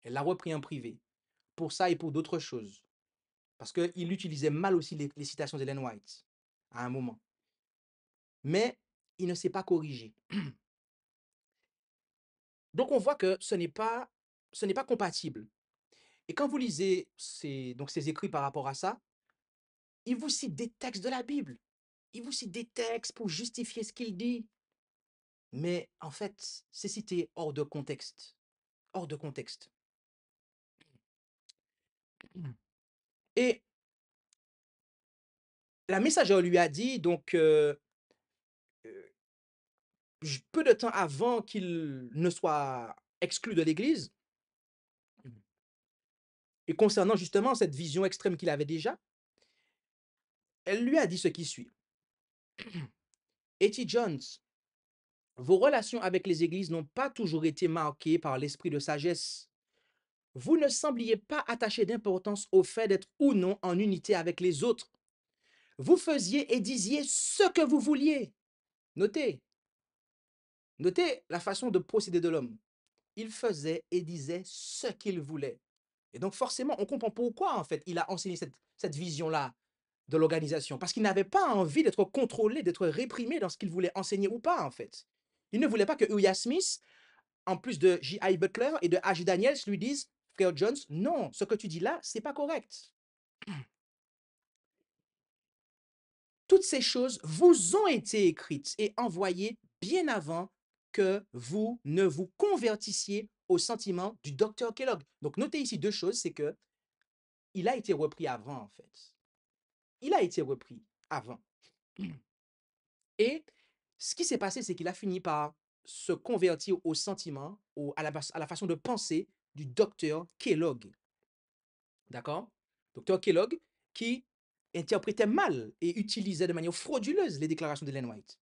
Elle l'a repris en privé. Pour ça et pour d'autres choses. Parce qu'il utilisait mal aussi les citations d'Ellen White à un moment. Mais il ne s'est pas corrigé. Donc on voit que ce n'est pas compatible. Et quand vous lisez ces écrits par rapport à ça, il vous cite des textes de la Bible. Il vous cite des textes pour justifier ce qu'il dit. Mais en fait, c'est cité hors de contexte. Hors de contexte. Et la messagère lui a dit, donc, peu de temps avant qu'il ne soit exclu de l'Église, et concernant justement cette vision extrême qu'il avait déjà, elle lui a dit ce qui suit. E.T. Jones, vos relations avec les églises n'ont pas toujours été marquées par l'esprit de sagesse. Vous ne sembliez pas attaché d'importance au fait d'être ou non en unité avec les autres. Vous faisiez et disiez ce que vous vouliez. Notez, notez la façon de procéder de l'homme. Il faisait et disait ce qu'il voulait. Et donc forcément, on comprend pourquoi en fait il a enseigné cette vision-là de l'organisation. Parce qu'il n'avait pas envie d'être contrôlé, d'être réprimé dans ce qu'il voulait enseigner ou pas en fait. Il ne voulait pas que Uriah Smith, en plus de J.I. Butler et de H. Daniels, lui disent, Frère Jones, non, ce que tu dis là, c'est pas correct. Toutes ces choses vous ont été écrites et envoyées bien avant que vous ne vous convertissiez au sentiment du docteur Kellogg. Donc, notez ici deux choses, c'est que il a été repris avant, en fait. Il a été repris avant. Et ce qui s'est passé, c'est qu'il a fini par se convertir au sentiment, à la façon de penser du docteur Kellogg. D'accord? Docteur Kellogg qui interprétait mal et utilisait de manière frauduleuse les déclarations d'Ellen White.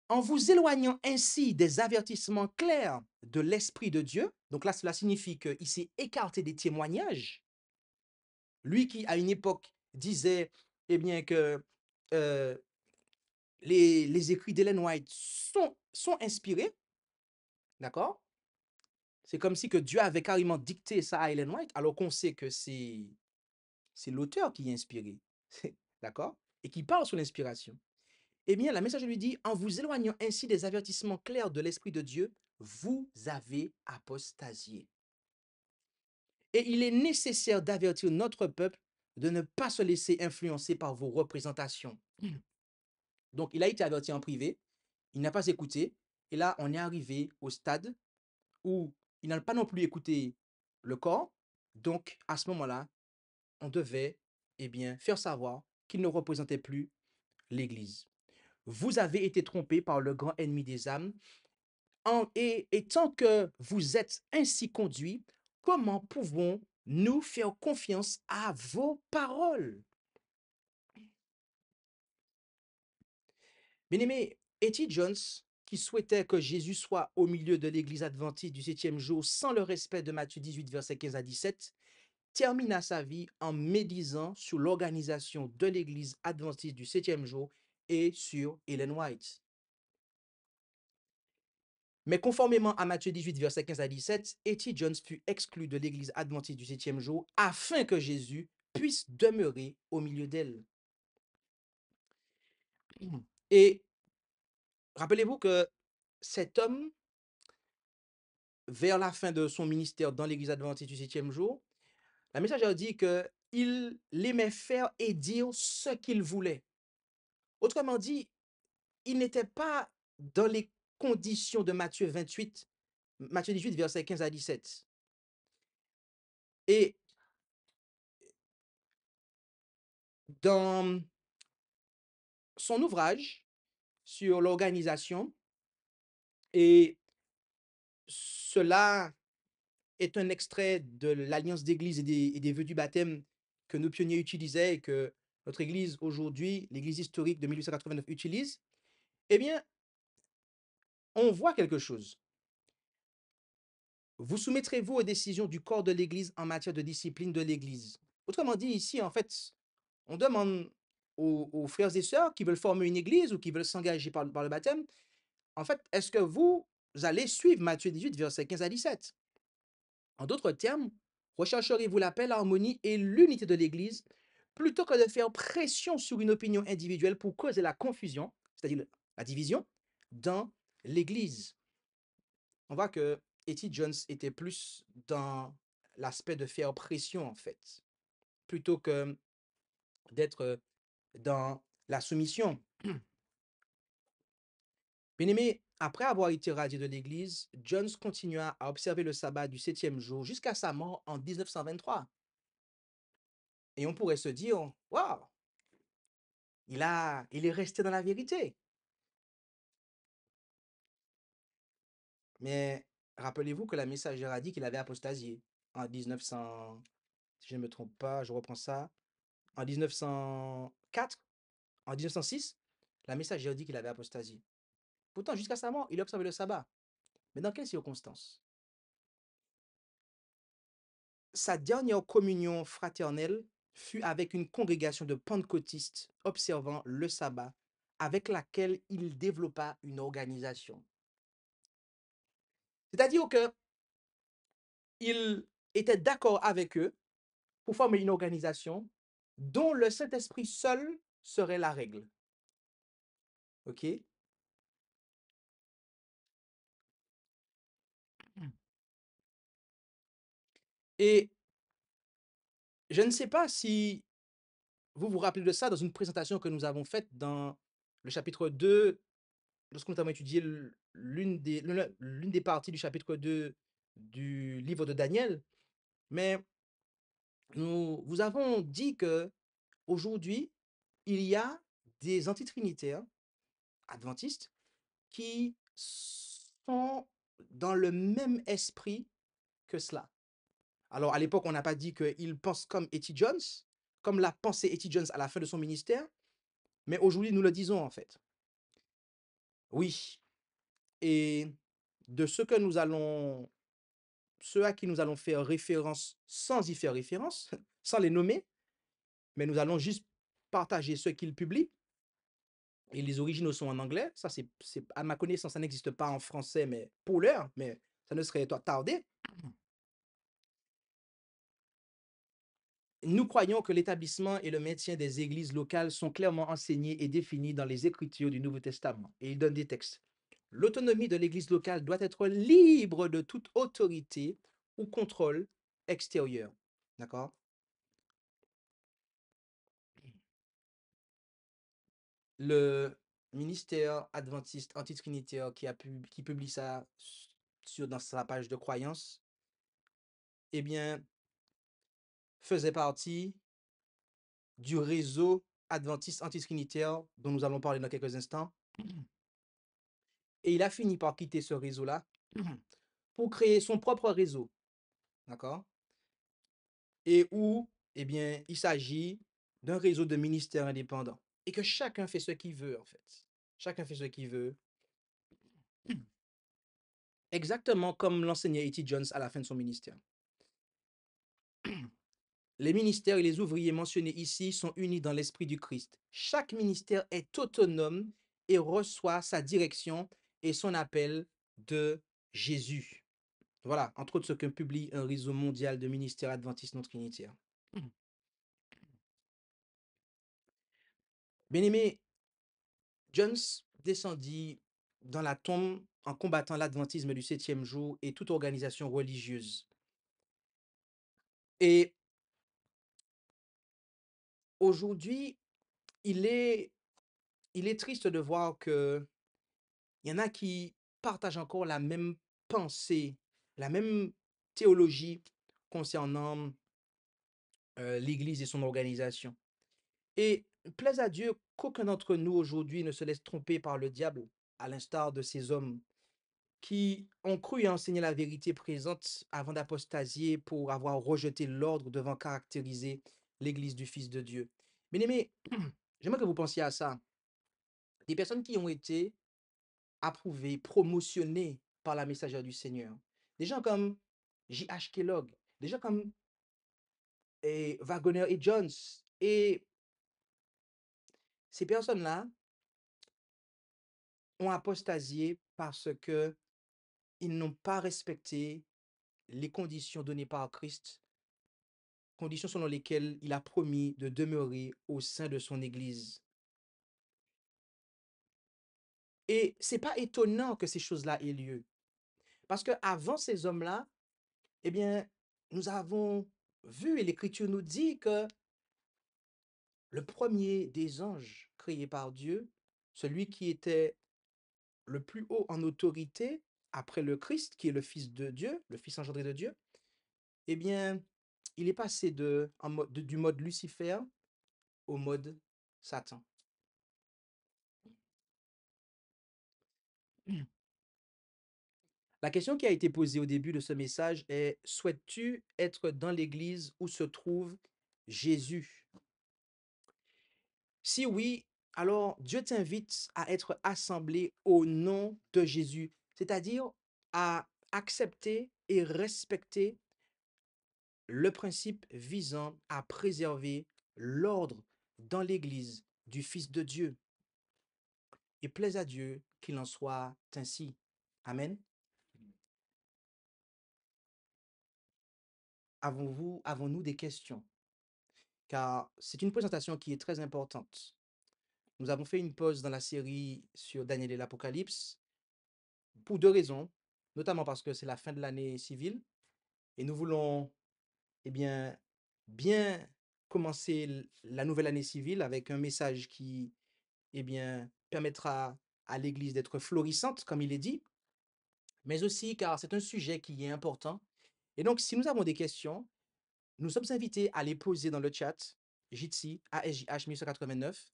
En vous éloignant ainsi des avertissements clairs de l'Esprit de Dieu, donc là, cela signifie qu'il s'est écarté des témoignages. Lui qui, à une époque, disait eh bien, que euh, les écrits d'Ellen White sont inspirés, d'accord? C'est comme si que Dieu avait carrément dicté ça à Ellen White, alors qu'on sait que c'est l'auteur qui est inspiré, d'accord? Et qui parle sous l'inspiration. Eh bien, la message lui dit, en vous éloignant ainsi des avertissements clairs de l'Esprit de Dieu, vous avez apostasié. Et il est nécessaire d'avertir notre peuple de ne pas se laisser influencer par vos représentations. Donc, il a été averti en privé, il n'a pas écouté, et là, on est arrivé au stade où il n'a pas non plus écouté le corps. Donc, à ce moment-là, on devait eh bien, faire savoir qu'il ne représentait plus l'Église. Vous avez été trompés par le grand ennemi des âmes, et tant que vous êtes ainsi conduits, comment pouvons-nous faire confiance à vos paroles? Bien-aimé, E.T. Jones, qui souhaitait que Jésus soit au milieu de l'Église adventiste du septième jour sans le respect de Matthieu 18, versets 15 à 17, termina sa vie en médisant sur l'organisation de l'Église adventiste du septième jour et sur Ellen White. Mais conformément à Matthieu 18, versets 15 à 17, E.T. Jones fut exclu de l'Église adventiste du septième jour afin que Jésus puisse demeurer au milieu d'elle. Et rappelez-vous que cet homme, vers la fin de son ministère dans l'Église adventiste du septième jour, la messagère dit qu'il aimait faire et dire ce qu'il voulait. Autrement dit, il n'était pas dans les conditions de Matthieu 28, Matthieu 18, versets 15 à 17. Et dans son ouvrage sur l'organisation, et cela est un extrait de l'Alliance d'Église et des vœux du baptême que nos pionniers utilisaient et que notre Église aujourd'hui, l'Église historique de 1889 utilise, eh bien, on voit quelque chose. Vous soumettrez-vous aux décisions du corps de l'Église en matière de discipline de l'Église. Autrement dit, ici, en fait, on demande aux frères et sœurs qui veulent former une Église ou qui veulent s'engager par le baptême, en fait, est-ce que vous allez suivre Matthieu 18, versets 15 à 17? En d'autres termes, rechercherez-vous la paix, l'harmonie et l'unité de l'Église plutôt que de faire pression sur une opinion individuelle pour causer la confusion, c'est-à-dire la division, dans l'Église? On voit que E.T. Jones était plus dans l'aspect de faire pression, en fait, plutôt que d'être dans la soumission. Bien-aimé, après avoir été radié de l'Église, Jones continua à observer le sabbat du septième jour jusqu'à sa mort en 1923. Et on pourrait se dire, waouh, il est resté dans la vérité. Mais rappelez-vous que la messagère a dit qu'il avait apostasié en 1900, si je ne me trompe pas, je reprends ça, en 1904, en 1906, la messagère dit qu'il avait apostasié. Pourtant, jusqu'à sa mort, il observait le sabbat. Mais dans quelles circonstances? Sa dernière communion fraternelle fut avec une congrégation de pentecôtistes observant le sabbat avec laquelle il développa une organisation. C'est-à-dire que il était d'accord avec eux pour former une organisation dont le Saint-Esprit seul serait la règle. OK? Et je ne sais pas si vous vous rappelez de ça dans une présentation que nous avons faite dans le chapitre 2, lorsque nous avons étudié l'une des parties du chapitre 2 du livre de Daniel. Mais nous vous avons dit que aujourd'hui, il y a des antitrinitaires adventistes qui sont dans le même esprit que cela. Alors, à l'époque, on n'a pas dit qu'ils pensent comme Etty Jones, comme l'a pensé Etty Jones à la fin de son ministère, mais aujourd'hui, nous le disons en fait. Oui, et de ceux à qui nous allons faire référence sans y faire référence, sans les nommer, mais nous allons juste partager ce qu'ils publient. Et les originaux sont en anglais. Ça, à ma connaissance, ça n'existe pas en français, mais pour l'heure, mais ça ne serait pas tardé. Nous croyons que l'établissement et le maintien des églises locales sont clairement enseignés et définis dans les Écritures du Nouveau Testament. Et il donne des textes. L'autonomie de l'église locale doit être libre de toute autorité ou contrôle extérieur. D'accord? Le ministère adventiste antitrinitaire qui publie ça dans sa page de croyance, eh bien, faisait partie du réseau adventiste antitrinitaire dont nous allons parler dans quelques instants. Et il a fini par quitter ce réseau-là pour créer son propre réseau. D'accord? Et où, eh bien, il s'agit d'un réseau de ministères indépendants. Et que chacun fait ce qu'il veut, en fait. Chacun fait ce qu'il veut. Exactement comme l'enseignait Etty Jones à la fin de son ministère. Les ministères et les ouvriers mentionnés ici sont unis dans l'esprit du Christ. Chaque ministère est autonome et reçoit sa direction et son appel de Jésus. Voilà, entre autres ce que publie un réseau mondial de ministères adventistes non trinitaires. Bien-aimé, Jones descendit dans la tombe en combattant l'adventisme du septième jour et toute organisation religieuse. Et aujourd'hui, il est, il est triste de voir que il y en a qui partagent encore la même pensée, la même théologie concernant l'Église et son organisation. Et plaise à Dieu qu'aucun d'entre nous aujourd'hui ne se laisse tromper par le diable, à l'instar de ces hommes qui ont cru et enseigné la vérité présente avant d'apostasier pour avoir rejeté l'ordre devant caractériser l'Église du Fils de Dieu. Bien-aimés, j'aimerais que vous pensiez à ça. Des personnes qui ont été approuvées, promotionnées par la messagère du Seigneur. Des gens comme J.H. Kellogg, des gens comme Waggoner et Jones. Et ces personnes-là ont apostasié parce que ils n'ont pas respecté les conditions données par Christ, conditions selon lesquelles il a promis de demeurer au sein de son Église. Et c'est pas étonnant que ces choses-là aient lieu. Parce qu'avant ces hommes-là, eh bien, nous avons vu, et l'Écriture nous dit que le premier des anges créés par Dieu, celui qui était le plus haut en autorité après le Christ, qui est le Fils de Dieu, le Fils engendré de Dieu, eh bien, il est passé du mode Lucifer au mode Satan. La question qui a été posée au début de ce message est: souhaites-tu être dans l'église où se trouve Jésus? Si oui, alors Dieu t'invite à être assemblé au nom de Jésus, c'est-à-dire à accepter et respecter le principe visant à préserver l'ordre dans l'église du Fils de Dieu. il plaise à Dieu qu'il en soit ainsi. Amen. Avons-nous des questions? Car c'est une présentation qui est très importante. Nous avons fait une pause dans la série sur Daniel et l'Apocalypse pour deux raisons, notamment parce que c'est la fin de l'année civile et nous voulons, eh bien commencer la nouvelle année civile avec un message qui, permettra à l'Église d'être florissante, comme il est dit, mais aussi car c'est un sujet qui est important. Et donc, si nous avons des questions, nous sommes invités à les poser dans le chat, Jitsi, ASJH 1189.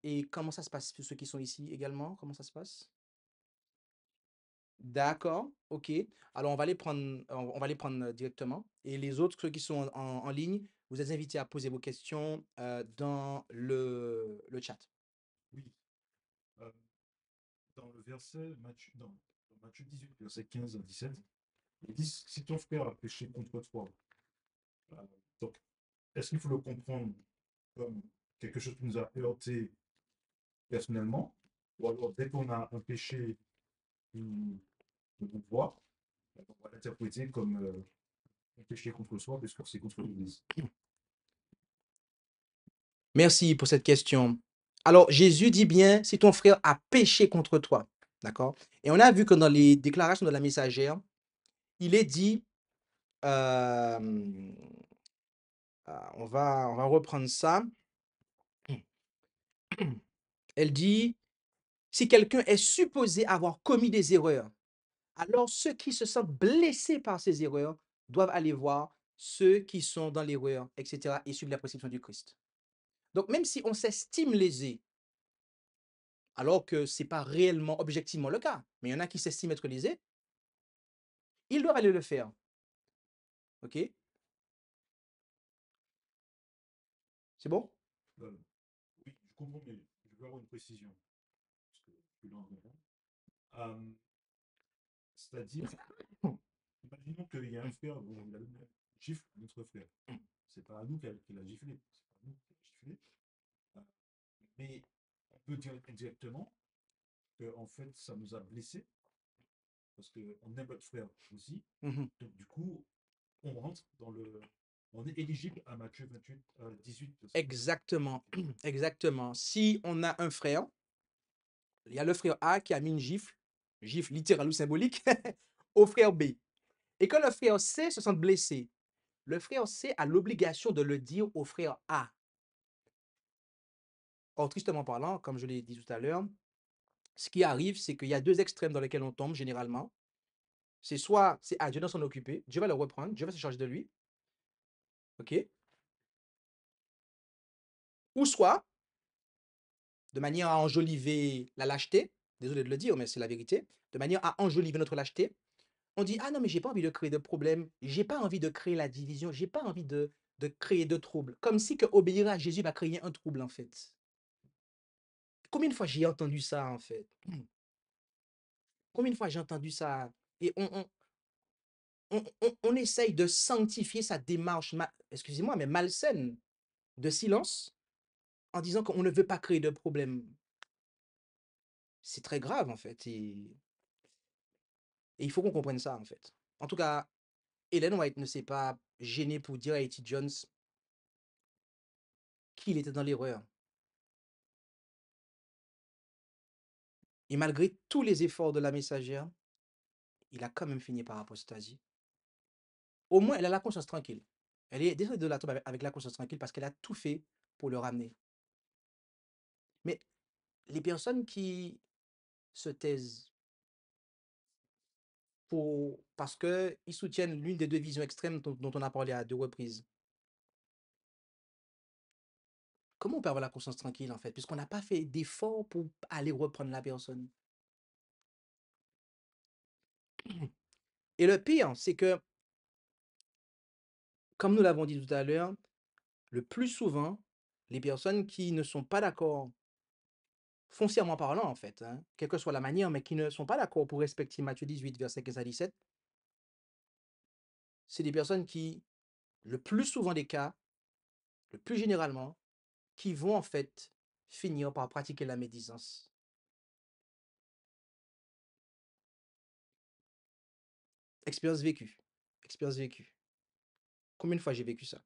Et comment ça se passe pour ceux qui sont ici également? Comment ça se passe? D'accord, ok. Alors, on va les prendre directement. Et les autres, ceux qui sont en ligne, vous êtes invités à poser vos questions dans le chat. Oui, euh, dans le verset, dans Matthieu 18, verset 15 à 17, il dit, si ton frère a péché contre toi, euh, donc, est-ce qu'il faut le comprendre comme quelque chose qui nous a heurté personnellement, ou alors dès qu'on a un péché qui nous voit, on va l'interpréter comme un péché contre soi, puisque c'est contre l'Église. Merci pour cette question. Alors, Jésus dit bien, si ton frère a péché contre toi, d'accord? Et on a vu que dans les déclarations de la messagère, il est dit, euh, on va reprendre ça. Elle dit, si quelqu'un est supposé avoir commis des erreurs, alors ceux qui se sentent blessés par ces erreurs doivent aller voir ceux qui sont dans l'erreur, etc., et suivre la prescription du Christ. Donc, même si on s'estime lésé, alors que ce n'est pas réellement, objectivement le cas, mais il y en a qui s'estiment être lésés, ils doivent aller le faire. OK? C'est bon? Oui, je comprends, mais je veux avoir une précision, parce que je suis dans le moment. C'est-à-dire, imaginons qu'il y a un frère, bon, il a donné un gifle à notre frère. C'est pas à nous qu'il a giflé, c'est pas à nous qu'il a giflé. Euh, Mais on peut dire indirectement que en fait, ça nous a blessés, parce qu'on aime notre frère aussi. Mhm. Donc, du coup, on rentre dans le. On est éligible à Matthieu 28, 18. Exactement. Exactement. Si on a un frère, il y a le frère A qui a mis une gifle littérale ou symbolique, au frère B. Et que le frère C se sente blessé, le frère C a l'obligation de le dire au frère A. Or, tristement parlant, comme je l'ai dit tout à l'heure, ce qui arrive, c'est qu'il y a deux extrêmes dans lesquels on tombe généralement. C'est soit c'est à Dieu de s'en occuper, Dieu va le reprendre, Dieu va se charger de lui, ok? Ou soit, de manière à enjoliver la lâcheté, désolé de le dire, mais c'est la vérité, de manière à enjoliver notre lâcheté, on dit, ah non, mais j'ai pas envie de créer de problème, j'ai pas envie de créer la division, j'ai pas envie de créer de troubles. Comme si que obéir à Jésus va créer un trouble, en fait. Combien de fois j'ai entendu ça, en fait? Combien de fois j'ai entendu ça? Et on essaye de sanctifier sa démarche, excusez-moi, mais malsaine de silence en disant qu'on ne veut pas créer de problème. C'est très grave, en fait. Et il faut qu'on comprenne ça, en fait. En tout cas, Ellen White ne s'est pas gênée pour dire à E.T. Jones qu'il était dans l'erreur. Et malgré tous les efforts de la messagère, il a quand même fini par apostasie. Au moins, elle a la conscience tranquille. Elle est désolée de la tombe avec la conscience tranquille parce qu'elle a tout fait pour le ramener. Mais les personnes qui se taisent parce qu'ils soutiennent l'une des deux visions extrêmes dont on a parlé à deux reprises, comment on peut avoir la conscience tranquille en fait, puisqu'on n'a pas fait d'effort pour aller reprendre la personne? Et le pire, c'est que, comme nous l'avons dit tout à l'heure, le plus souvent, les personnes qui ne sont pas d'accord, foncièrement parlant en fait, hein, quelle que soit la manière, mais qui ne sont pas d'accord pour respecter Matthieu 18, verset 15 à 17, c'est des personnes qui, le plus souvent des cas, le plus généralement, qui vont en fait finir par pratiquer la médisance? Expérience vécue. Expérience vécue. Combien de fois j'ai vécu ça?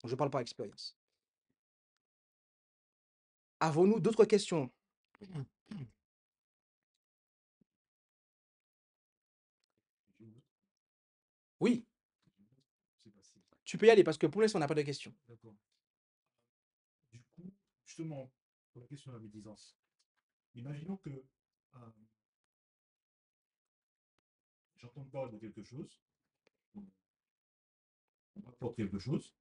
Je ne parle pas expérience. Avons-nous d'autres questions? J'ai une autre, Oui, c'est facile. tu peux y aller parce que pour l'instant, on n'a pas de questions. D'accord. Du coup, justement, pour la question de la médisance, imaginons que j'entends parler de quelque chose, on m'apporte quelque chose,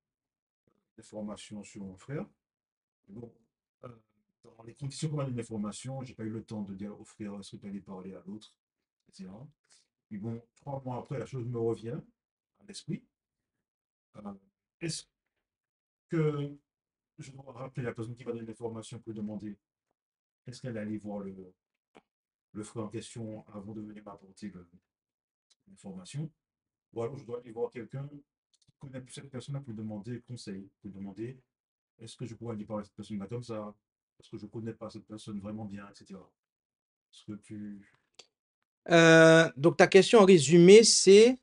des formations sur mon frère. Bon, euh, dans les conditions qu'on m'a donné l'information, j'ai pas eu le temps de dire au frère est-ce que tu allais parler à l'autre, etc. Puis bon, 3 mois après, la chose me revient à l'esprit. Euh, est-ce que je dois rappeler la personne qui m'a donné l'information pour demander est-ce qu'elle allait voir le frère en question avant de venir m'apporter l'information? Ou alors je dois aller voir quelqu'un qui connaît cette personne-là pour demander conseil, pour demander est-ce que je pourrais aller parler à cette personne-là comme ça? Parce que je ne connais pas cette personne vraiment bien, etc. Est-ce que tu... Donc, ta question en résumé, c'est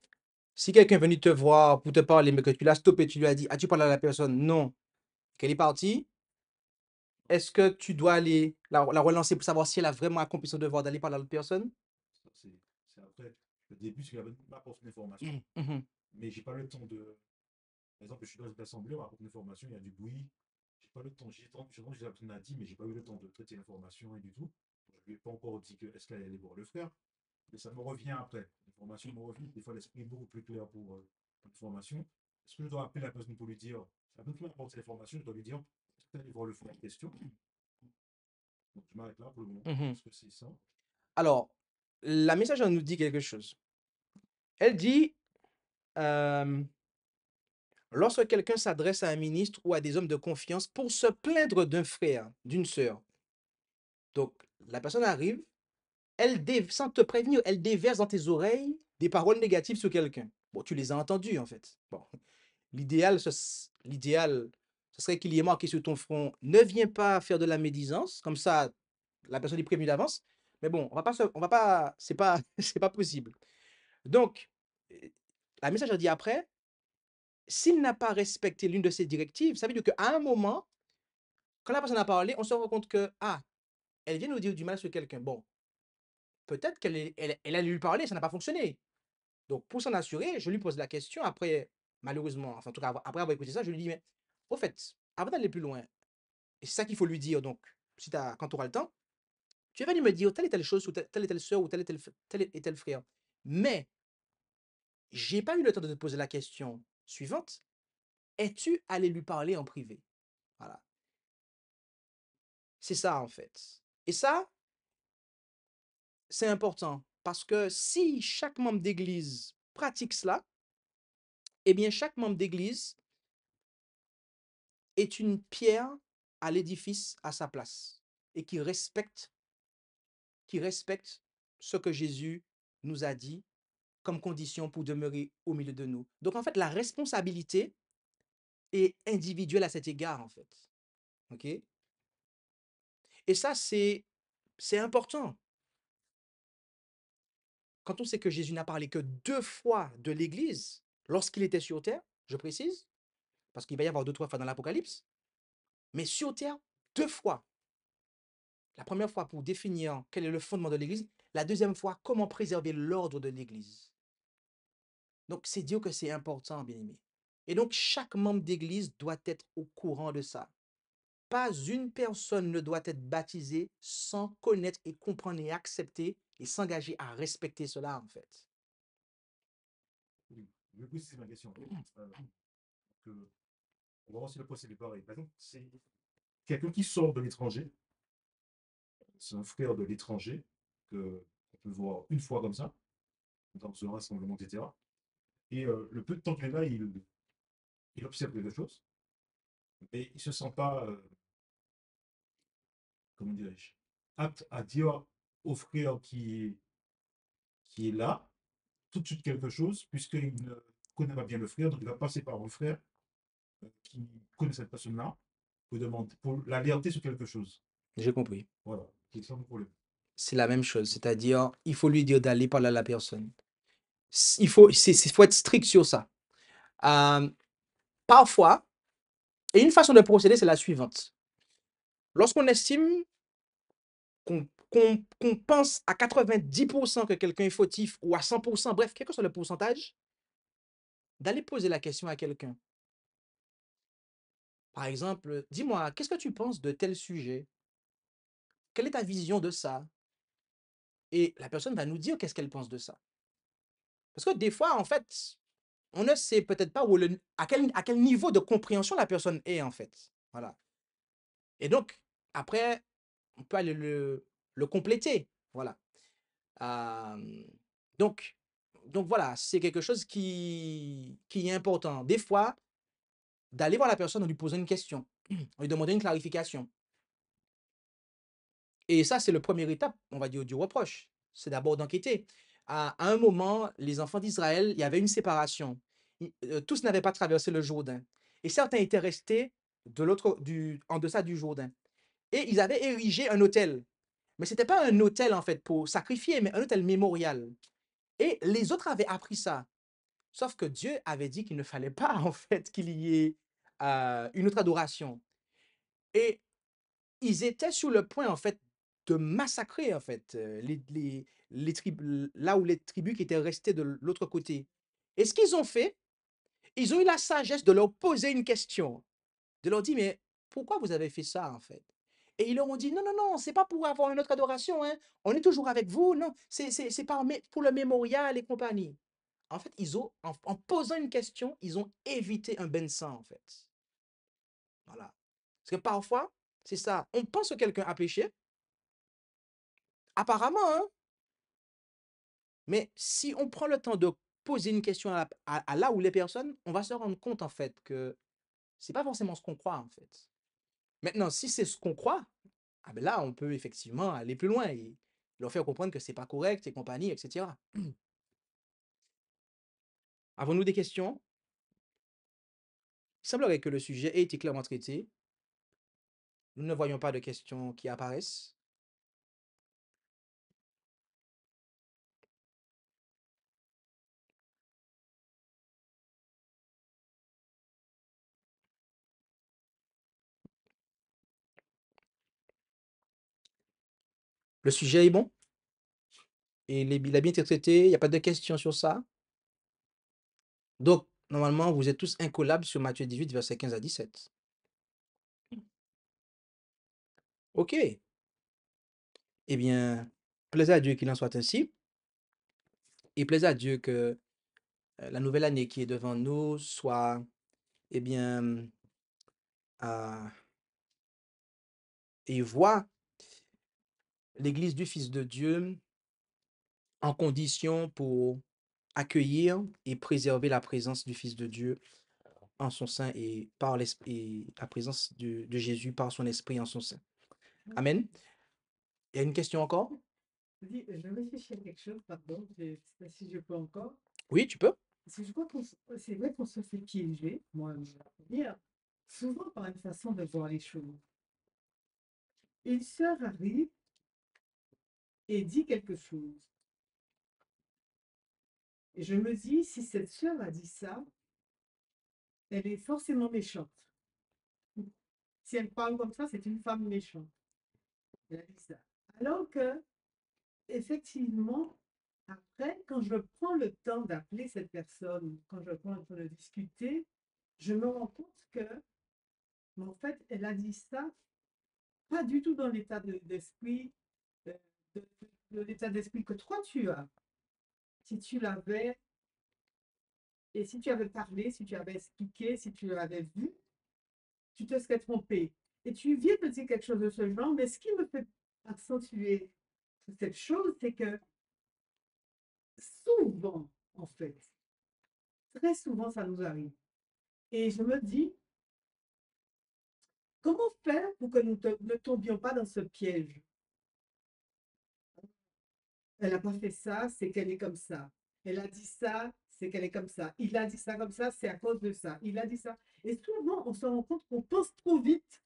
si quelqu'un est venu te voir pour te parler, mais que tu l'as stoppé, tu lui as dit, as-tu parlé à la personne? Non, qu'elle est partie. Est-ce que tu dois aller la relancer pour savoir si elle a vraiment accompli son devoir d'aller parler à l'autre personne? Ça, c'est après. Le début, c'est qu'il m'apporte une information, Mhm. mais j'ai pas le temps de... Par exemple, je suis dans une assemblée, on m'apporte une information, il y a du bruit. J'ai pas le temps. J'ai la personne a dit, mais j'ai pas eu le temps de traiter l'information et du tout. Je lui ai pas encore dit que est-ce qu'elle allait voir le frère. Mais ça me revient après. L'information me revient. Des fois, l'esprit est beaucoup plus clair pour l'information. Est-ce que je dois appeler la personne pour lui dire, la personne qui m'apporte l'information, je dois lui dire, est-ce que tu allé voir le frère en question? Donc, je m'arrête là pour le moment. Mhm. Est-ce que c'est ça? Alors, la messagère nous dit quelque chose. Elle dit, euh, lorsque quelqu'un s'adresse à un ministre ou à des hommes de confiance pour se plaindre d'un frère, d'une sœur, donc la personne arrive, sans te prévenir, elle déverse dans tes oreilles des paroles négatives sur quelqu'un. Bon, tu les as entendues en fait. Bon, l'idéal, ce serait qu'il y ait marqué sur ton front, ne viens pas faire de la médisance, comme ça, la personne est prévenue d'avance. Mais bon, on va pas, c'est pas, c'est pas possible. Donc, la message a dit après, s'il n'a pas respecté l'une de ces directives, ça veut dire qu'à un moment, quand la personne a parlé, on se rend compte que, ah, elle vient nous dire du mal sur quelqu'un. Bon, peut-être elle a lui parler, ça n'a pas fonctionné. Donc, pour s'en assurer, je lui pose la question après, malheureusement, enfin, en tout cas, après avoir écouté ça, je lui dis, mais au fait, avant d'aller plus loin, et c'est ça qu'il faut lui dire, donc, si quand tu auras le temps, tu es venu me dire telle et telle chose, ou telle et telle soeur, ou tel et tel frère. Mais, j'ai pas eu le temps de te poser la question suivante. Es-tu allé lui parler en privé? Voilà. C'est ça, en fait. Et ça, c'est important parce que si chaque membre d'église pratique cela, eh bien, chaque membre d'église est une pierre à l'édifice à sa place et qui respecte ce que Jésus nous a dit comme condition pour demeurer au milieu de nous. Donc, en fait, la responsabilité est individuelle à cet égard, en fait. OK? Et ça, c'est important. Quand on sait que Jésus n'a parlé que 2 fois de l'Église lorsqu'il était sur terre, je précise, parce qu'il va y avoir 2, 3 fois dans l'Apocalypse, mais sur terre, 2 fois. La première fois pour définir quel est le fondement de l'Église, la deuxième fois, comment préserver l'ordre de l'Église. Donc, c'est dire que c'est important, bien aimé. Et donc, chaque membre d'Église doit être au courant de ça. Pas une personne ne doit être baptisée sans connaître et comprendre et accepter et s'engager à respecter cela, en fait. Oui. Je vais préciser ma question. Que, on va voir si le procédé est pareil. Par exemple, c'est quelqu'un qui sort de l'étranger, c'est un frère de l'étranger, que on peut voir une fois comme ça, dans un rassemblement, etc. Et le peu de temps qu'il est là, il observe quelque chose, mais il ne se sent pas, comment dirais-je, apte à dire au frère qui est là tout de suite quelque chose, puisqu'il ne connaît pas bien le frère, donc il va passer par le frère qui connaît cette personne-là, Vous demandez pour l'alerter sur quelque chose. J'ai compris. Voilà, c'est ça mon problème. C'est la même chose. C'est-à-dire, il faut lui dire d'aller parler à la personne. Faut être strict sur ça. Parfois, et une façon de procéder, c'est la suivante. Lorsqu'on estime qu'on pense à 90% que quelqu'un est fautif ou à 100%, bref, quel que soit le pourcentage, d'aller poser la question à quelqu'un. Par exemple, dis-moi, qu'est-ce que tu penses de tel sujet? Quelle est ta vision de ça? Et la personne va nous dire qu'est-ce qu'elle pense de ça. Parce que des fois, en fait, on ne sait peut-être pas à quel niveau de compréhension la personne est, en fait. Voilà. Et donc, après, on peut aller le compléter. Voilà. Euh, donc, donc voilà, c'est quelque chose qui est important. Des fois, d'aller voir la personne en lui posant une question, en lui demandant une clarification. Et ça, c'est le premier étape, on va dire, du reproche. C'est d'abord d'enquêter. À un moment, les enfants d'Israël, il y avait une séparation. Tous n'avaient pas traversé le Jourdain. Et certains étaient restés en deçà du Jourdain. Et ils avaient érigé un autel. Mais ce n'était pas un autel, en fait, pour sacrifier, mais un autel mémorial. Et les autres avaient appris ça. Sauf que Dieu avait dit qu'il ne fallait pas, en fait, qu'il y ait une autre adoration. Et ils étaient sur le point, en fait, de massacrer, en fait, là où les tribus qui étaient restées de l'autre côté. Et ce qu'ils ont fait, ils ont eu la sagesse de leur poser une question, de leur dire, mais pourquoi vous avez fait ça, en fait? Et ils leur ont dit, non, non, non, c'est pas pour avoir une autre adoration, hein. On est toujours avec vous, non, c'est pour le mémorial et compagnie. En fait, en posant une question, ils ont évité un bain de sang, en fait. Voilà. Parce que parfois, c'est ça, on pense que quelqu'un a péché, apparemment, hein, mais si on prend le temps de poser une question à là où les personnes, on va se rendre compte, en fait, que c'est pas forcément ce qu'on croit, en fait. Maintenant, si c'est ce qu'on croit, ah ben là, on peut effectivement aller plus loin et leur faire comprendre que c'est pas correct et compagnie, etc. Avons-nous des questions? Il semblerait que le sujet ait été clairement traité. Nous ne voyons pas de questions qui apparaissent. Le sujet est bon et il a bien été traité. Il n'y a pas de questions sur ça. Donc, normalement, vous êtes tous incollables sur Matthieu 18, versets 15 à 17. OK. Eh bien, plaisir à Dieu qu'il en soit ainsi. Et plaisir à Dieu que la nouvelle année qui est devant nous soit, eh bien, et voit l'Église du Fils de Dieu en condition pour accueillir et préserver la présence du Fils de Dieu en son sein et par l'esprit, la présence de Jésus par son esprit en son sein. Amen. Il y a une question encore? Je réfléchis à quelque chose, pardon, je ne sais pas si je peux encore. Oui, tu peux. Parce que je crois c'est vrai qu'on se fait piéger, moi, je veux dire, souvent par une façon de voir les choses. Une sœur arrive et dit quelque chose. Et je me dis, si cette sœur a dit ça, elle est forcément méchante. Si elle parle comme ça, c'est une femme méchante. Elle a dit ça. Alors que, effectivement, après, quand je prends le temps d'appeler cette personne, quand je prends le temps de discuter, je me rends compte que, en fait, elle a dit ça pas du tout dans l'état d'esprit, euh, de l'état d'esprit que toi tu as. Si tu l'avais, et si tu avais parlé, si tu avais expliqué, si tu avais vu, tu te serais trompé. Et tu viens de dire quelque chose de ce genre, mais ce qui me fait accentuer cette chose, c'est que souvent, en fait, très souvent, ça nous arrive. Et je me dis, comment faire pour que nous ne tombions pas dans ce piège? Elle n'a pas fait ça, c'est qu'elle est comme ça. Elle a dit ça, c'est qu'elle est comme ça. Il a dit ça comme ça, c'est à cause de ça. Il a dit ça. Et souvent, on se rend compte qu'on pense trop vite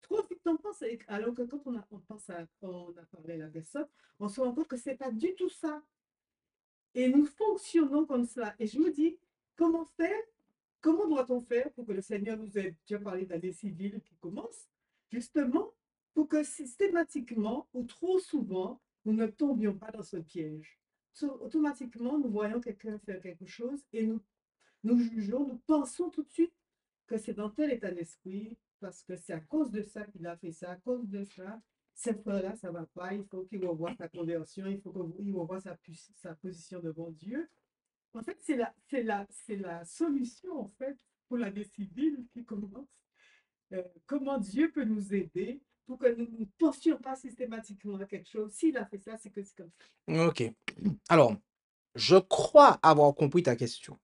trop vite on pense, alors que quand on a parlé à la personne, on se rend compte que c'est pas du tout ça. Et nous fonctionnons comme ça. Et je me dis, comment faire? Comment doit-on faire pour que le Seigneur nous aide? Tu as parlé d'année civile qui commence, justement, pour que systématiquement ou trop souvent, nous ne tombions pas dans ce piège. Automatiquement, nous voyons quelqu'un faire quelque chose et nous jugeons, nous pensons tout de suite que c'est dans tel état d'esprit, parce que c'est à cause de ça qu'il a fait ça, à cause de ça, cette frère-là, ça ne va pas, il faut qu'il revoie sa conversion, il faut qu'il revoie sa position devant Dieu. En fait, c'est la solution, en fait, pour la vie civile qui commence. Comment Dieu peut nous aider pour que nous ne pensions pas systématiquement à quelque chose. S'il a fait ça, c'est que c'est comme ça. Ok. Alors, je crois avoir compris ta question.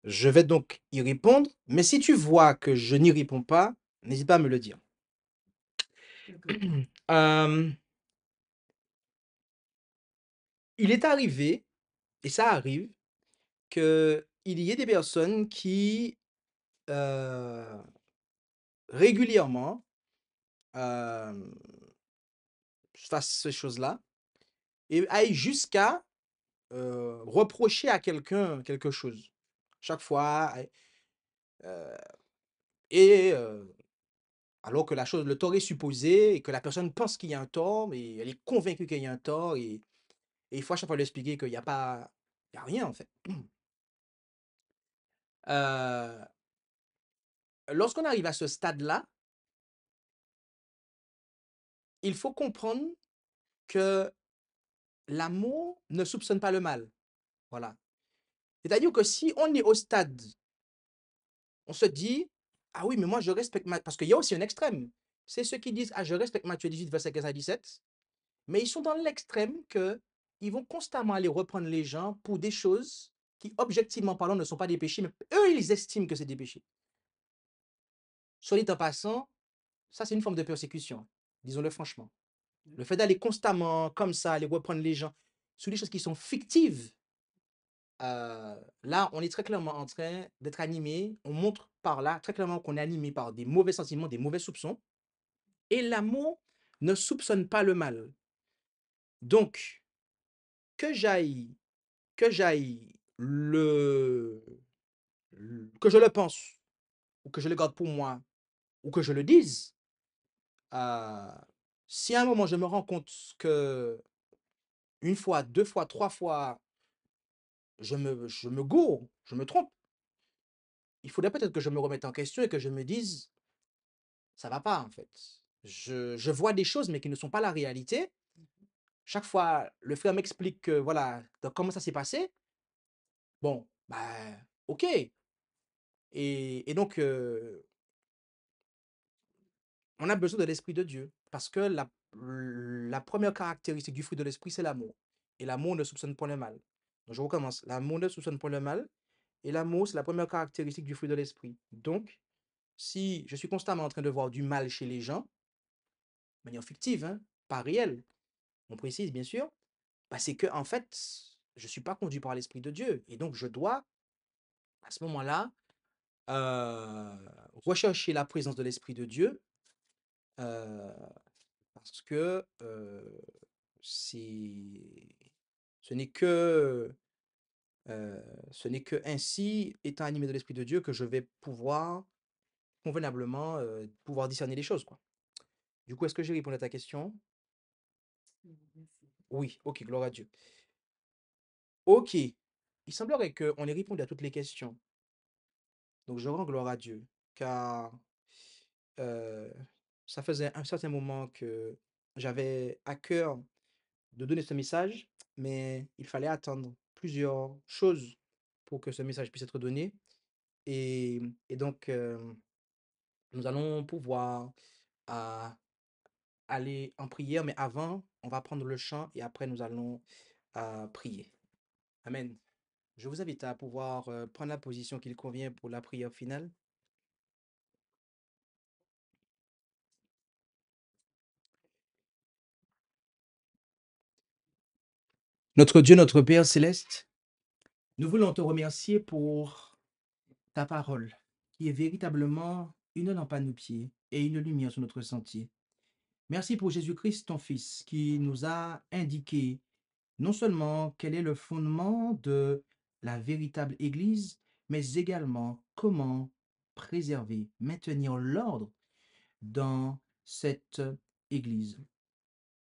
Je vais donc y répondre, mais si tu vois que je n'y réponds pas, n'hésite pas à me le dire. D'accord. Il est arrivé, et ça arrive, qu'il y ait des personnes qui régulièrement fassent ces choses-là et aillent jusqu'à reprocher à quelqu'un quelque chose. Chaque fois, euh, et alors que la chose, le tort est supposé et que la personne pense qu'il y a un tort, mais elle est convaincue qu'il y a un tort et il faut à chaque fois lui expliquer qu'il n'y a pas, il y a rien en fait. Euh, Lorsqu'on arrive à ce stade-là, il faut comprendre que l'amour ne soupçonne pas le mal. Voilà. C'est-à-dire que si on est au stade, on se dit, ah oui, mais moi je respecte parce qu'il y a aussi un extrême. C'est ceux qui disent, ah je respecte Matthieu 18, verset 15 à 17, mais ils sont dans l'extrême que ils vont constamment aller reprendre les gens pour des choses qui, objectivement parlant, ne sont pas des péchés, mais eux, ils estiment que c'est des péchés. Soit dit en passant, ça c'est une forme de persécution, disons-le franchement. Le fait d'aller constamment comme ça, aller reprendre les gens sur des choses qui sont fictives, là, on est très clairement en train d'être animé. On montre par là très clairement qu'on est animé par des mauvais sentiments, des mauvais soupçons. Et l'amour ne soupçonne pas le mal. Donc, que j'aille que je le pense, ou que je le garde pour moi, ou que je le dise, euh, si à un moment je me rends compte que une fois, deux fois, trois fois, je me gourre, je me trompe, il faudrait peut-être que je me remette en question et que je me dise, ça va pas en fait. Je vois des choses, mais qui ne sont pas la réalité. Chaque fois, le frère m'explique que voilà, donc, comment ça s'est passé. Bon, bah, ok. Et donc, on a besoin de l'Esprit de Dieu. Parce que la première caractéristique du fruit de l'Esprit, c'est l'amour. Et l'amour ne soupçonne point le mal. Donc, je recommence. L'amour ne soupçonne point le mal. Et l'amour, c'est la première caractéristique du fruit de l'Esprit. Donc, si je suis constamment en train de voir du mal chez les gens, de manière fictive, hein, pas réelle, on précise bien sûr, bah, c'est que en fait, je ne suis pas conduit par l'Esprit de Dieu. Et donc, je dois, à ce moment-là, rechercher la présence de l'Esprit de Dieu euh, parce que c'est, ce n'est que, ce n'est que ainsi, étant animé de l'Esprit de Dieu, que je vais pouvoir convenablement pouvoir discerner les choses, quoi. Du coup, est-ce que j'ai répondu à ta question? Merci. Oui, ok, gloire à Dieu. Ok, il semblerait qu'on ait répondu à toutes les questions. Donc, je rends gloire à Dieu, car euh, ça faisait un certain moment que j'avais à cœur de donner ce message, mais il fallait attendre plusieurs choses pour que ce message puisse être donné. Et donc, nous allons pouvoir à aller en prière, mais avant, on va prendre le chant et après, nous allons prier. Amen. Je vous invite à pouvoir prendre la position qu'il convient pour la prière finale. Notre Dieu, notre Père céleste, nous voulons te remercier pour ta parole, qui est véritablement une lampe à nos pieds et une lumière sur notre sentier. Merci pour Jésus-Christ, ton Fils, qui nous a indiqué non seulement quel est le fondement de la véritable Église, mais également comment préserver, maintenir l'ordre dans cette Église.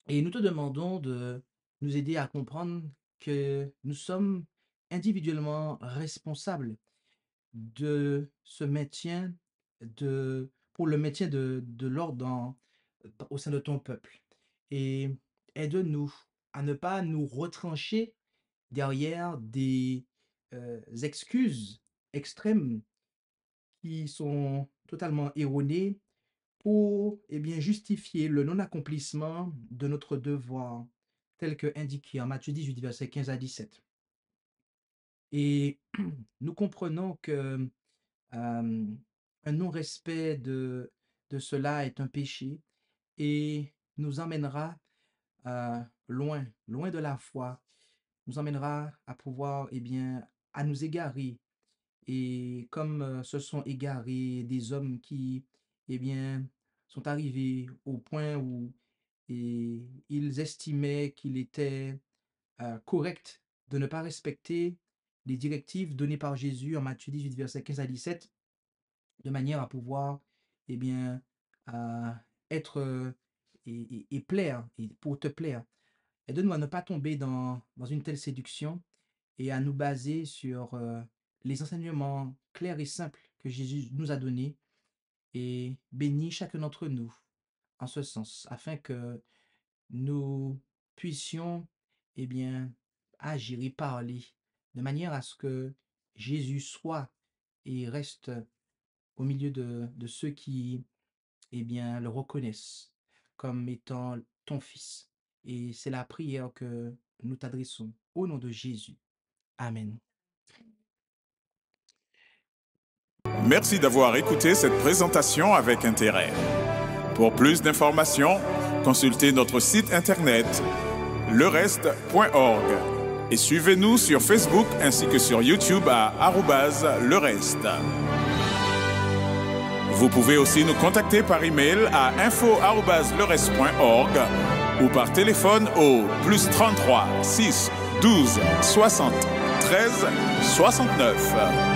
Et nous te demandons de nous aider à comprendre que nous sommes individuellement responsables de ce maintien pour le maintien de l'ordre au sein de ton peuple. Et aide-nous à ne pas nous retrancher derrière des excuses extrêmes qui sont totalement erronées pour justifier le non-accomplissement de notre devoir, tel que indiqué en Matthieu 18, versets 15 à 17. Et nous comprenons que un non-respect de cela est un péché et nous emmènera loin de la foi, nous emmènera à pouvoir, à nous égarer. Et comme se sont égarés des hommes qui, sont arrivés au point où ils estimaient qu'il était correct de ne pas respecter les directives données par Jésus en Matthieu 18, versets 15 à 17, de manière à pouvoir, être et plaire, et pour te plaire. Aide-nous à ne pas tomber dans une telle séduction et à nous baser sur les enseignements clairs et simples que Jésus nous a donnés, et bénis chacun d'entre nous en ce sens, afin que nous puissions agir et parler de manière à ce que Jésus soit et reste au milieu de ceux qui le reconnaissent comme étant ton Fils. Et c'est la prière que nous t'adressons au nom de Jésus. Amen. Merci d'avoir écouté cette présentation avec intérêt. Pour plus d'informations, consultez notre site internet lereste.org et suivez-nous sur Facebook ainsi que sur YouTube à @lereste. Vous pouvez aussi nous contacter par email à info@lereste.org ou par téléphone au +33 6 12 60 13 69.